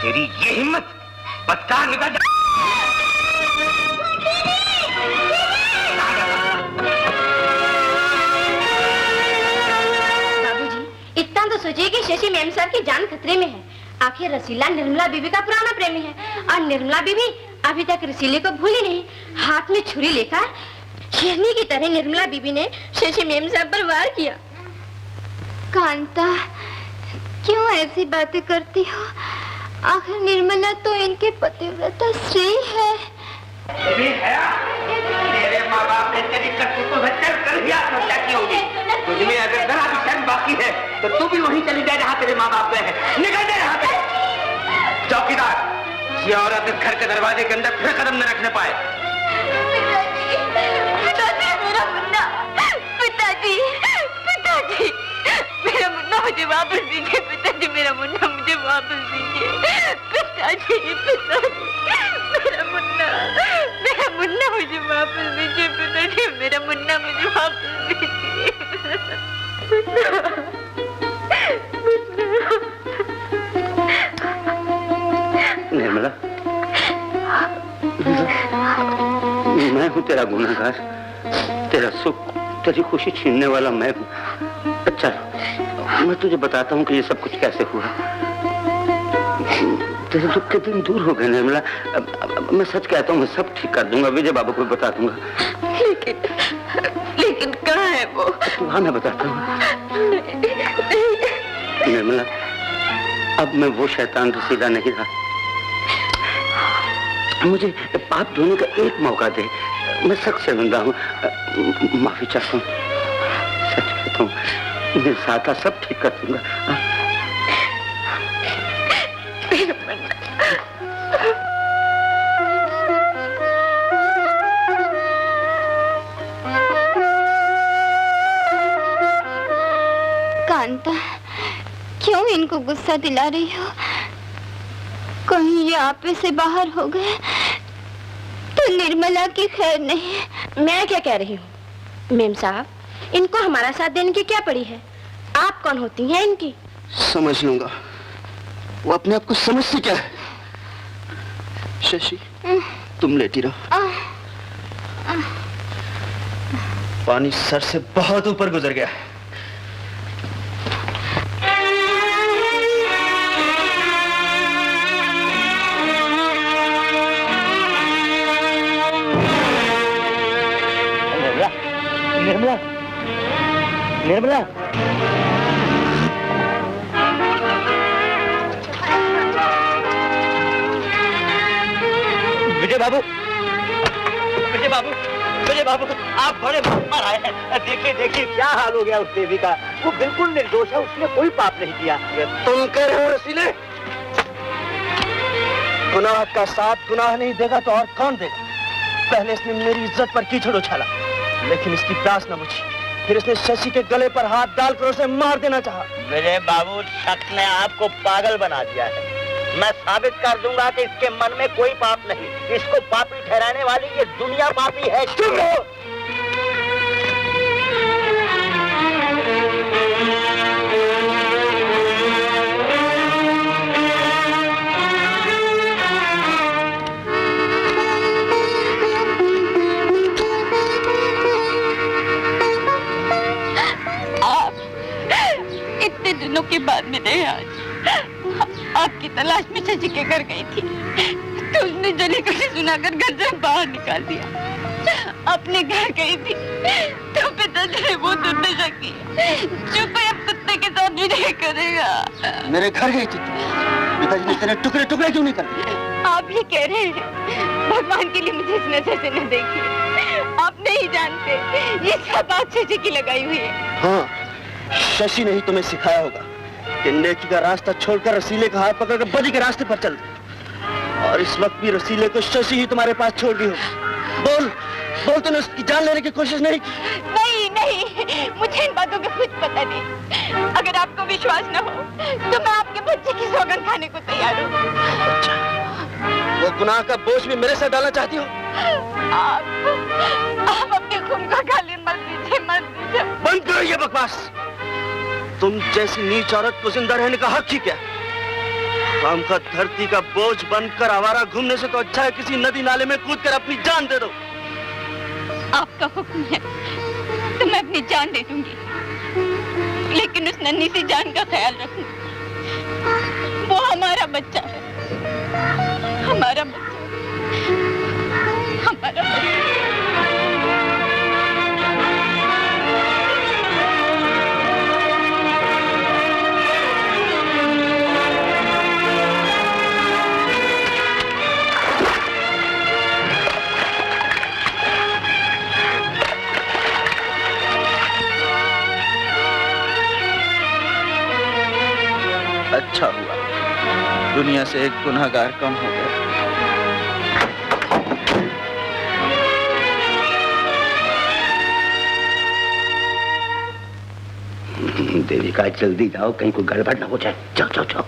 तेरी ये हिम्मत, बदकार निकल जा। बाबूजी, इतना तो सोचिए कि शशि मेम साहब की जान खतरे में है। आखिर रसीला निर्मला बीबी का पुराना प्रेमी है और निर्मला बीबी अभी तक रसीले को भूली नहीं। हाथ में छुरी लेकर शेरनी की तरह निर्मला बीबी ने शशि मेम साहब पर वार किया। कांता, क्यों ऐसी बातें करती हो? आखिर निर्मला तो इनके पतिव्रता स्त्री है। तेरे माँ बाप ने तेरी करतूतों से कर दिया तो क्या की होगी? तुझमें अगर जरा भी शर्म बाकी है तो तू भी वहीं चली जाए जहाँ तेरे माँ बाप गए हैं। निकल जा यहाँ से। चौकीदार, ये औरत इस घर के दरवाजे के अंदर फिर कदम न रखने पाए। पिताजी, मेरा मुन्ना, पिताजी, पिताजी, मेरा मुन्ना मुझे वापस दीजिए। पिताजी, मेरा मुन्ना मुझे वापस दीजिए। पिताजी, पिताजी, मेरा मुन्ना मुझे वापस दीजिए। पिताजी, मेरा मुन्ना मुझे वापस दीजिए। निर्मला, मैं हूँ तेरा गुनहगार, तेरा सुख, तेरी खुशी छीनने वाला मैं हूँ। अच्छा, मैं तुझे बताता हूँ कि ये सब कुछ कैसे हुआ। तेरे दुख के दिन दूर हो गए निर्मला। मैं सच कहता हूँ, मैं सब ठीक कर दूंगा, विजय बाबू को बता दूंगा। लेकिन कहाँ है वो? तू हाँ, मैं बताता हूँ। निर्मला, अब मैं वो शैतान रसीला नहीं रहा। मुझे पाप धोने का एक मौका दे। मैं सख्त शर्मिंदा हूँ, माफी चाहता हूँ। सच कहता हूँ, मेरे साथ सब ठीक कर दूंगा। कांता, क्यों इनको गुस्सा दिला रही हो? कहीं ये आपे से बाहर हो गए तो निर्मला की खैर नहीं। मैं क्या कह रही हूँ मेम साहब, इनको हमारा साथ देने की क्या पड़ी है? आप कौन होती हैं इनकी? समझ लूंगा। वो अपने आप को समझती क्या है? शशि, तुम लेटी रहो। पानी सर से बहुत ऊपर गुजर गया है। निर्मला, निर्मला, विजय बाबू, विजय बाबू, विजय बाबू, आप बड़े पर आए हैं। देखिए देखिए क्या हाल हो गया उस देवी का। वो बिल्कुल निर्दोष है, उसने कोई पाप नहीं किया। तुम कह रहे हो रसीले? गुनाह का साथ गुनाह नहीं देगा तो और कौन देगा? पहले इसने मेरी इज्जत पर कीचड़ उछाला, लेकिन इसकी प्यास न बुझी। फिर इसने शशि के गले पर हाथ डालकर उसे मार देना चाहा। विजय बाबू, शक ने आपको पागल बना दिया है। मैं साबित कर दूंगा कि इसके मन में कोई पाप नहीं। इसको पापी ठहराने वाली ये दुनिया पापी है। चुप रहो। इतने दिनों के बाद मिले आज। आपकी तलाश में शशि के घर गई थी तो उसने जली कटी सुनाकर घर से बाहर निकाल दिया। अपने घर गई थी तो पिताजी ने वो दुर्दशा की जो कोई अब कुत्ते के साथ भी नहीं करेगा। मेरे घर गई थी, पिताजी ने तेरे टुकड़े टुकड़े क्यों नहीं कर दिए? आप ही कह रहे हैं भगवान के लिए मुझे इस नजर से न देखिए। आप नहीं जानते ये सब बात शशि की लगाई हुई है। हाँ, शशि ने ही तुम्हें सिखाया होगा कि नेकी का रास्ता छोड़कर रसीले का हाथ पकड़कर बदी के रास्ते पर चल दो। और इस वक्त भी रसीले को शशि ही तुम्हारे पास छोड़ दी होगी। बोल, बोल, तूने उसकी जान लेने की कोशिश नहीं की? नहीं नहीं, मुझे इन बातों का कुछ पता नहीं। अगर आपको विश्वास न हो तो मैं आपके बच्चे की सौगंध खाने को तैयार हूँ। अच्छा, वो गुनाह का बोझ भी मेरे से डालना चाहती हो? आप अपने खून का गाली मत दीजिए, मत दीजिए। बंद करो ये बकवास। तुम जैसी नीच औरत को जिंदा रहने का हक ही क्या? काम का धरती का बोझ बनकर आवारा घूमने से तो अच्छा है किसी नदी नाले में कूदकर अपनी जान दे दो। आपका हुक्म है तो मैं अपनी जान दे दूंगी, लेकिन उस नन्ही सी जान का ख्याल रखना। वो हमारा बच्चा है, हमारा बच्चा, हमारा बच्चा। दुनिया से एक गुनहगार कम हो गया। देविका जल्दी जाओ, कहीं कोई गड़बड़ ना हो जाए। जाओ जाओ जाओ।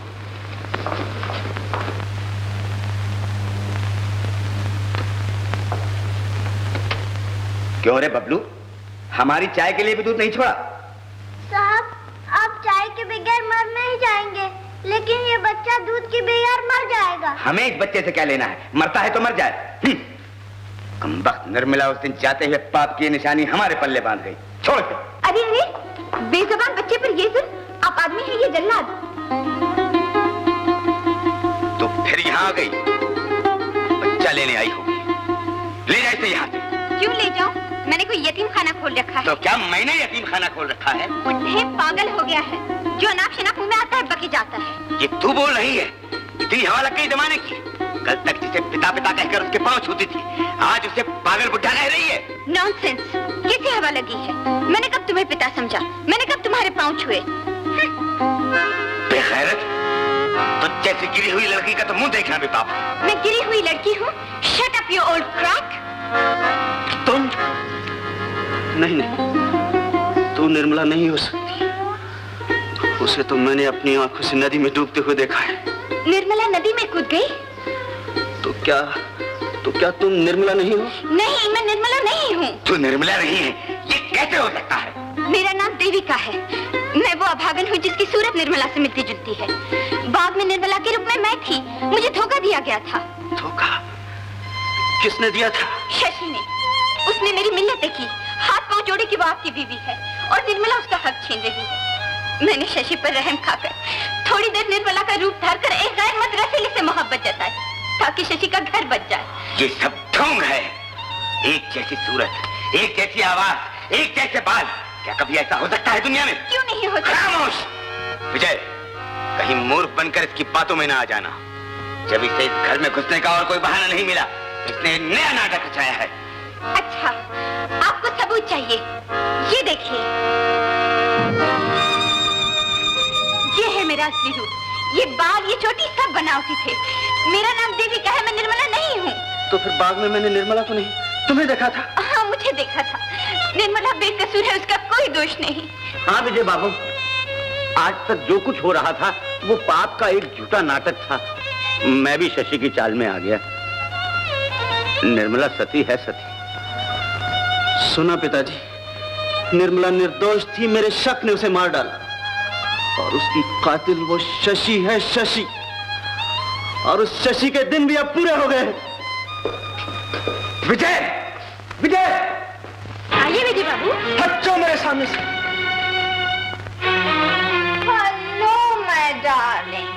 क्यों रे बबलू, हमारी चाय के लिए भी दूध नहीं छोड़ा? साहब, आप चाय के बगैर मर नहीं जाएंगे, लेकिन ये बच्चा दूध के बगैर मर जाएगा। हमें इस बच्चे से क्या लेना है? मरता है तो मर जाए। कमबख्त निर्मला उस दिन जाते हुए पाप की निशानी हमारे पल्ले बांध गई। छोड़ दे। अरे अरे, बेज़बान बच्चे पर ये जुल्म! आप आदमी हैं ये जल्लाद। तो फिर यहाँ आ गई, बच्चा लेने आई होगी। ले जाए इसे यहाँ से। क्यों ले जाऊं? मैंने कोई यतीम खाना खोल रखा है। तो क्या मैंने यतीम खाना खोल रखा है? बुढ़े पागल हो गया है, जो अनाप शनाप मुंह में आता है बकी जाता है। ये तू बोल रही है? इतनी हवा लग गई जमाने की। कल तक जिसे पिता पिता कहकर उसके पांव छूती थी, आज उसे पागल बुढ़ा कह रही है। नॉनसेंस! कैसी हवा लगी है? मैंने कब तुम्हें पिता समझा? मैंने कब तुम्हारे पांव छुए? बेगैरत! तो जैसी गिरी हुई लड़की का तो मुंह देखना भी पाप है। मैं गिरी हुई लड़की हूँ? Shut up you old crack! तुम नहीं नहीं, तू निर्मला नहीं हो सकती। उसे तो मैंने अपनी आंखों से नदी में डूबते हुए देखा है। निर्मला नदी में कूद गई? तो क्या तुम निर्मला नहीं हो? नहीं, मैं निर्मला नहीं हूँ। तू निर्मला नहीं है, ये कैसे हो सकता है? मेरा नाम देविका है। मैं वो अभागन हूँ जिसकी सूरत निर्मला से मिलती जुलती है। बाग में निर्मला के रूप में मैं थी, मुझे धोखा दिया गया था। धोखा? किसने दिया था? शशि ने। उसने मेरी मिन्नतें की, हाथ पांव जोड़े कि वो आपकी बीवी है और निर्मला उसका हक छीन रही है। मैंने शशि पर रहम खाकर थोड़ी देर निर्मला का रूप धारकर एक गैर मत रसीले से मोहब्बत जताई, ताकि शशि का घर बच जाए। ये सब ढोंग है। एक जैसी सूरत, एक जैसी आवाज, एक जैसे बाल, क्या कभी ऐसा हो सकता है दुनिया में? क्यों नहीं हो सकता? खामोश! विजय, कहीं मूर्ख बनकर इसकी बातों में ना आ जाना। जब इसे इस घर में घुसने का और कोई बहाना नहीं मिला, तो इसने नया नाटक रचाया है। अच्छा, आपको सबूत चाहिए? ये देखिए, ये है मेरा असली रूप। ये बाल, ये चोटी सब बनावटी थे। मेरा नाम देविका है, मैं निर्मला नहीं हूँ। तो फिर बाग में मैंने निर्मला को नहीं, तुम्हें देखा था? हाँ, मुझे देखा था। निर्मला बेकसूर है, उसका कोई दोष नहीं। हाँ विजय बाबू, आज तक जो कुछ हो रहा था वो पाप का एक झूठा नाटक था। मैं भी शशि की चाल में आ गया। निर्मला सती है, सती। सुना पिताजी, निर्मला निर्दोष थी, मेरे शक ने उसे मार डाला और उसकी कातिल वो शशि है, शशि। और उस शशि के दिन भी अब पूरे हो गए। विजय! विजय! आइए विजय बाबू। हटो मेरे सामने से। Hello my darling.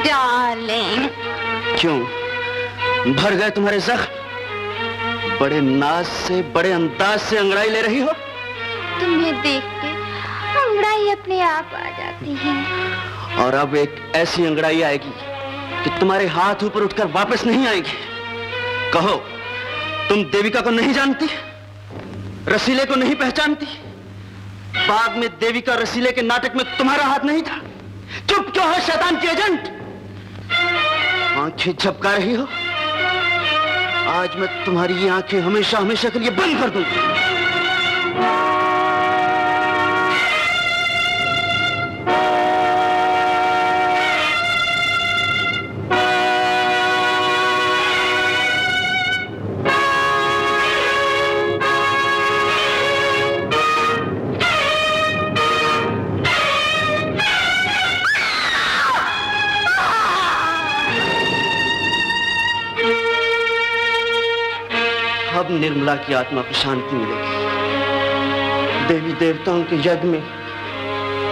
डार्लिंग, क्यों भर गए तुम्हारे जख्म? बड़े नाज से, बड़े अंदाज से अंगड़ाई ले रही हो। तुम्हें देख के अंगड़ाई अपने आप आ जाती है। और अब एक ऐसी अंगड़ाई आएगी कि तुम्हारे हाथ ऊपर उठकर वापस नहीं आएगी। कहो, तुम देविका को नहीं जानती? रसीले को नहीं पहचानती? बाग में देविका रसीले के नाटक में तुम्हारा हाथ नहीं था? चुप क्यों हो शैतान की एजेंट? आंखें झपका रही हो? आज मैं तुम्हारी ये आंखें हमेशा हमेशा के लिए बंद कर दूंगा। अब निर्मला की आत्मा को शांति मिलेगी। देवी देवताओं के यज्ञ में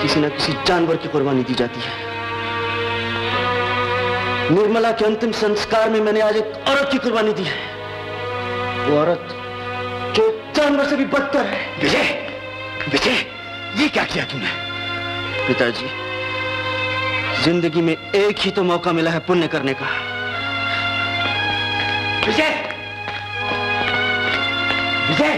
किसी न किसी जानवर की कुर्बानी दी जाती है। निर्मला के अंतिम संस्कार में मैंने आज एक औरत की कुर्बानी दी है। वो औरत जो जानवर से भी बदतर है। विजय! विजय! ये क्या किया तूने? पिताजी, जिंदगी में एक ही तो मौका मिला है पुण्य करने का। विजय! विजय!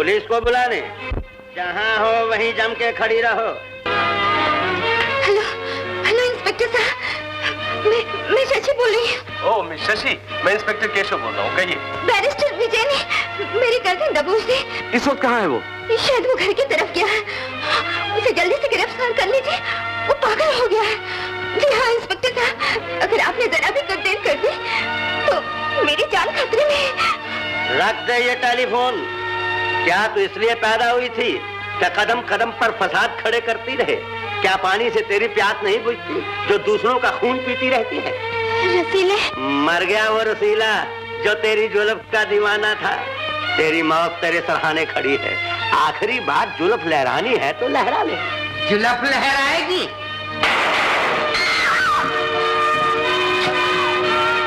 पुलिस को बुलाने? जहाँ हो वहीं जम के खड़ी रहो। हेलो हेलो इंस्पेक्टर साहब, मैं शशि बोल रही हूँ। ओह मिस शशि, मैं इंस्पेक्टर केशव बोल रहा हूँ। कहिए। बैरिस्टर विजय ने मेरी गर्दन दबोच दी। इस वक्त कहाँ है वो? शायद वो घर की तरफ गया है। उसे जल्दी से गिरफ्तार कर लीजिए, वो पागल हो गया है। जी हाँ इंस्पेक्टर साहब, अगर आपने जरा भी देर कर दी तो मेरी जान खतरे में। रख दे ये टेलीफोन। क्या तू इसलिए पैदा हुई थी क्या कदम कदम पर फसाद खड़े करती रहे? क्या पानी से तेरी प्यास नहीं बुझती जो दूसरों का खून पीती रहती है? रसीले मर गया वो रसीला जो तेरी जुल्फ का दीवाना था। तेरी मौत तेरे सराहने खड़ी है। आखिरी बात जुल्फ लहरानी है तो लहरा ले। जुल्फ लहराएगी?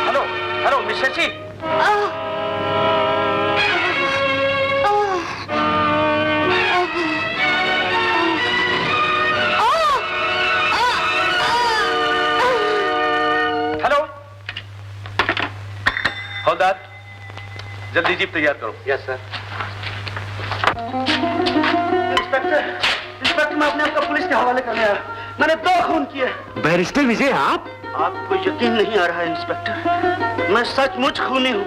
Hello hello miss Shashi. हवलदार, जल्दी जीप तैयार करो। Yes sir. इंस्पेक्टर मैं अपने आप को पुलिस के हवाले करने आया। मैंने 2 खून किए। बैरिस्टर विजय आप? आपको यकीन नहीं आ रहा है इंस्पेक्टर, मैं सचमुच खूनी हूँ।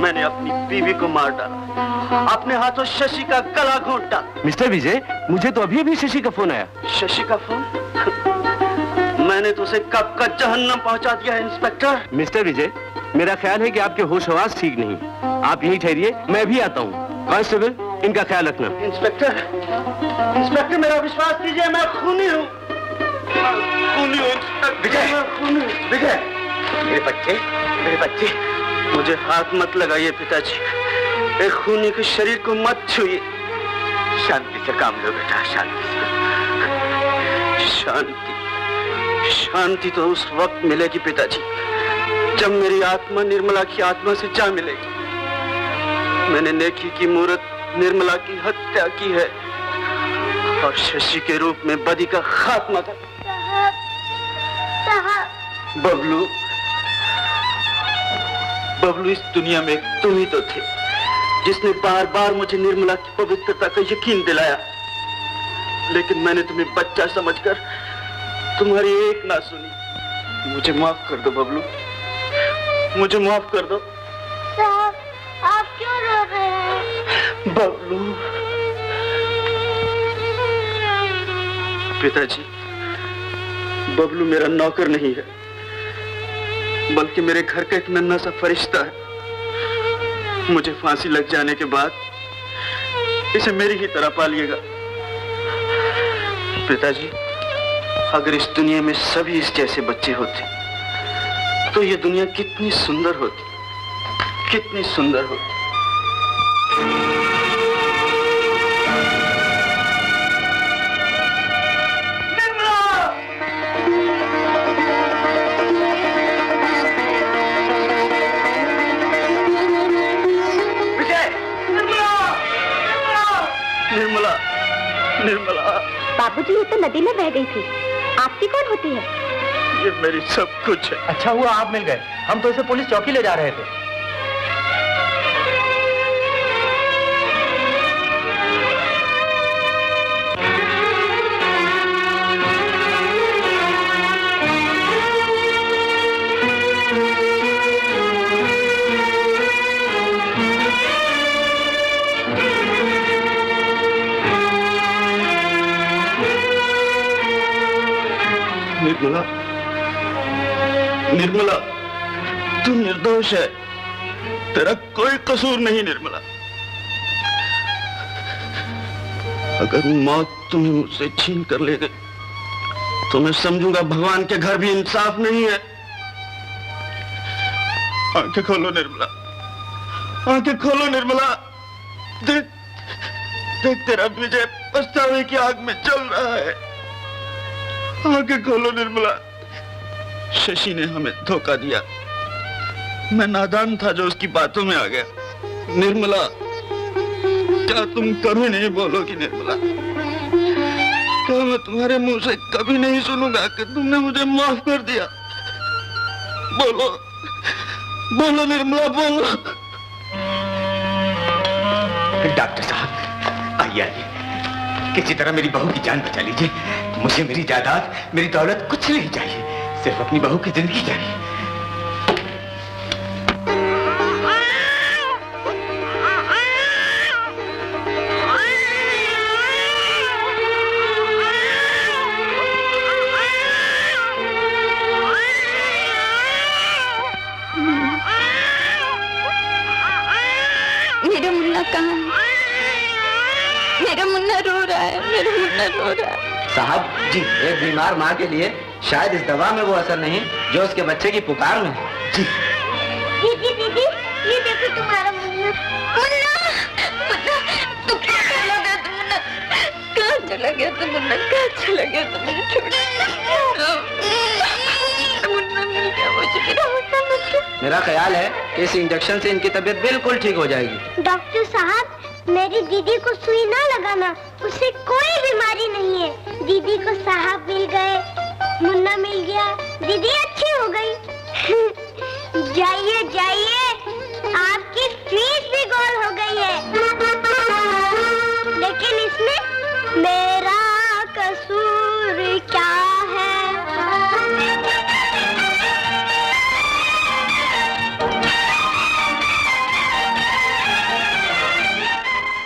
मैंने अपनी बीवी को मार डाला, अपने हाथों शशि का गला घोंट डाला। मिस्टर विजय, मुझे तो अभी शशि का फोन आया। शशि का फोन? मैंने तो उसे कब का जहन्नम पहुंचा दिया है इंस्पेक्टर। मिस्टर विजय, मेरा ख्याल है कि आपके होश हवास ठीक नहीं। आप यहीं ठहरिए, मैं भी आता हूँ। कांस्टेबल, इनका ख्याल रखना। इंस्पेक्टर मेरा विश्वास कीजिए, मैं खूनी हूँ। विजय, मेरे बच्चे, मुझे हाथ मत लगाइए पिताजी। एक खूनी के शरीर को मत छुइए। शांति से काम लो बेटा, शांति से। शांति तो उस वक्त मिलेगी पिताजी जब मेरी आत्मा निर्मला की आत्मा से जा मिलेगी। मैंने नेकी की मूरत निर्मला की हत्या की है और शशि के रूप में बदी का खात्मा कर। बबलू, इस दुनिया में तुम ही तो थे जिसने बार बार मुझे निर्मला की पवित्रता का यकीन दिलाया, लेकिन मैंने तुम्हें बच्चा समझकर तुम्हारी एक ना सुनी। मुझे माफ कर दो बबलू, मुझे माफ कर दो। साहब, आप क्यों रो रहे हैं? बबलू, पिताजी, बबलू मेरा नौकर नहीं है, बल्कि मेरे घर का एक नन्हा सा फरिश्ता है। मुझे फांसी लग जाने के बाद इसे मेरी ही तरह पालिएगा। पिताजी, अगर इस दुनिया में सभी इस जैसे बच्चे होते तो ये दुनिया कितनी सुंदर होती, कितनी सुंदर होती। निर्मला, निर्मला। बाबूजी, ये तो नदी में बह गई थी। आपकी कौन होती है? ये मेरी सब कुछ है। अच्छा हुआ आप मिल गए, हम तो इसे पुलिस चौकी ले जा रहे थे। निर्मला, निर्मला, तू निर्दोष है, तेरा कोई कसूर नहीं निर्मला। अगर मौत तुम्हें मुझसे छीन कर ले गई तो मैं समझूंगा भगवान के घर भी इंसाफ नहीं है। आंखें खोलो निर्मला, आंखें खोलो निर्मला। देख, देख तेरा विजय पछतावे की आग में जल रहा है। आंखें खोलो निर्मला। शशि ने हमें धोखा दिया, मैं नादान था जो उसकी बातों में आ गया। निर्मला, क्या तुम कभी नहीं बोलोगी निर्मला? क्या मैं तुम्हारे मुंह से कभी नहीं सुनूंगा कि तुमने मुझे माफ कर दिया? बोलो, बोलो निर्मला, बोलो। डॉक्टर साहब, आइए आइए, किसी तरह मेरी बहू की जान बचा लीजिए। मुझे मेरी जायदाद, मेरी दौलत कुछ नहीं चाहिए, सिर्फ अपनी बहू की जिंदगी चाहिए। मेरा मुन्ना कहाँ है? मेरा मुन्ना रो रहा है, मेरा मुन्ना रो रहा है। साहब जी, एक बीमार माँ के लिए शायद इस दवा में वो असर नहीं जो उसके बच्चे की पुकार में है। जी दीदी दीदी, ये देखो तुम्हारा मुन्ना। मुन्ना, मुन्ना, तू क्या चला गया? तू मुन्ना कहाँ चला गया? तू मुन्ना कहाँ चला गया? तू मुझे छोड़ मुन्ना मिल गया मुझे, मेरा मुन्ना मिल गया। मेरा ख्याल है कि इस इंजेक्शन से इनकी तबीयत बिल्कुल ठीक हो जाएगी। डॉक्टर साहब, मेरी दीदी को सुई ना लगाना, उसे कोई बीमारी नहीं है। दीदी को साहब मिल गए, मुन्ना मिल गया, दीदी अच्छी हो गई। जाइए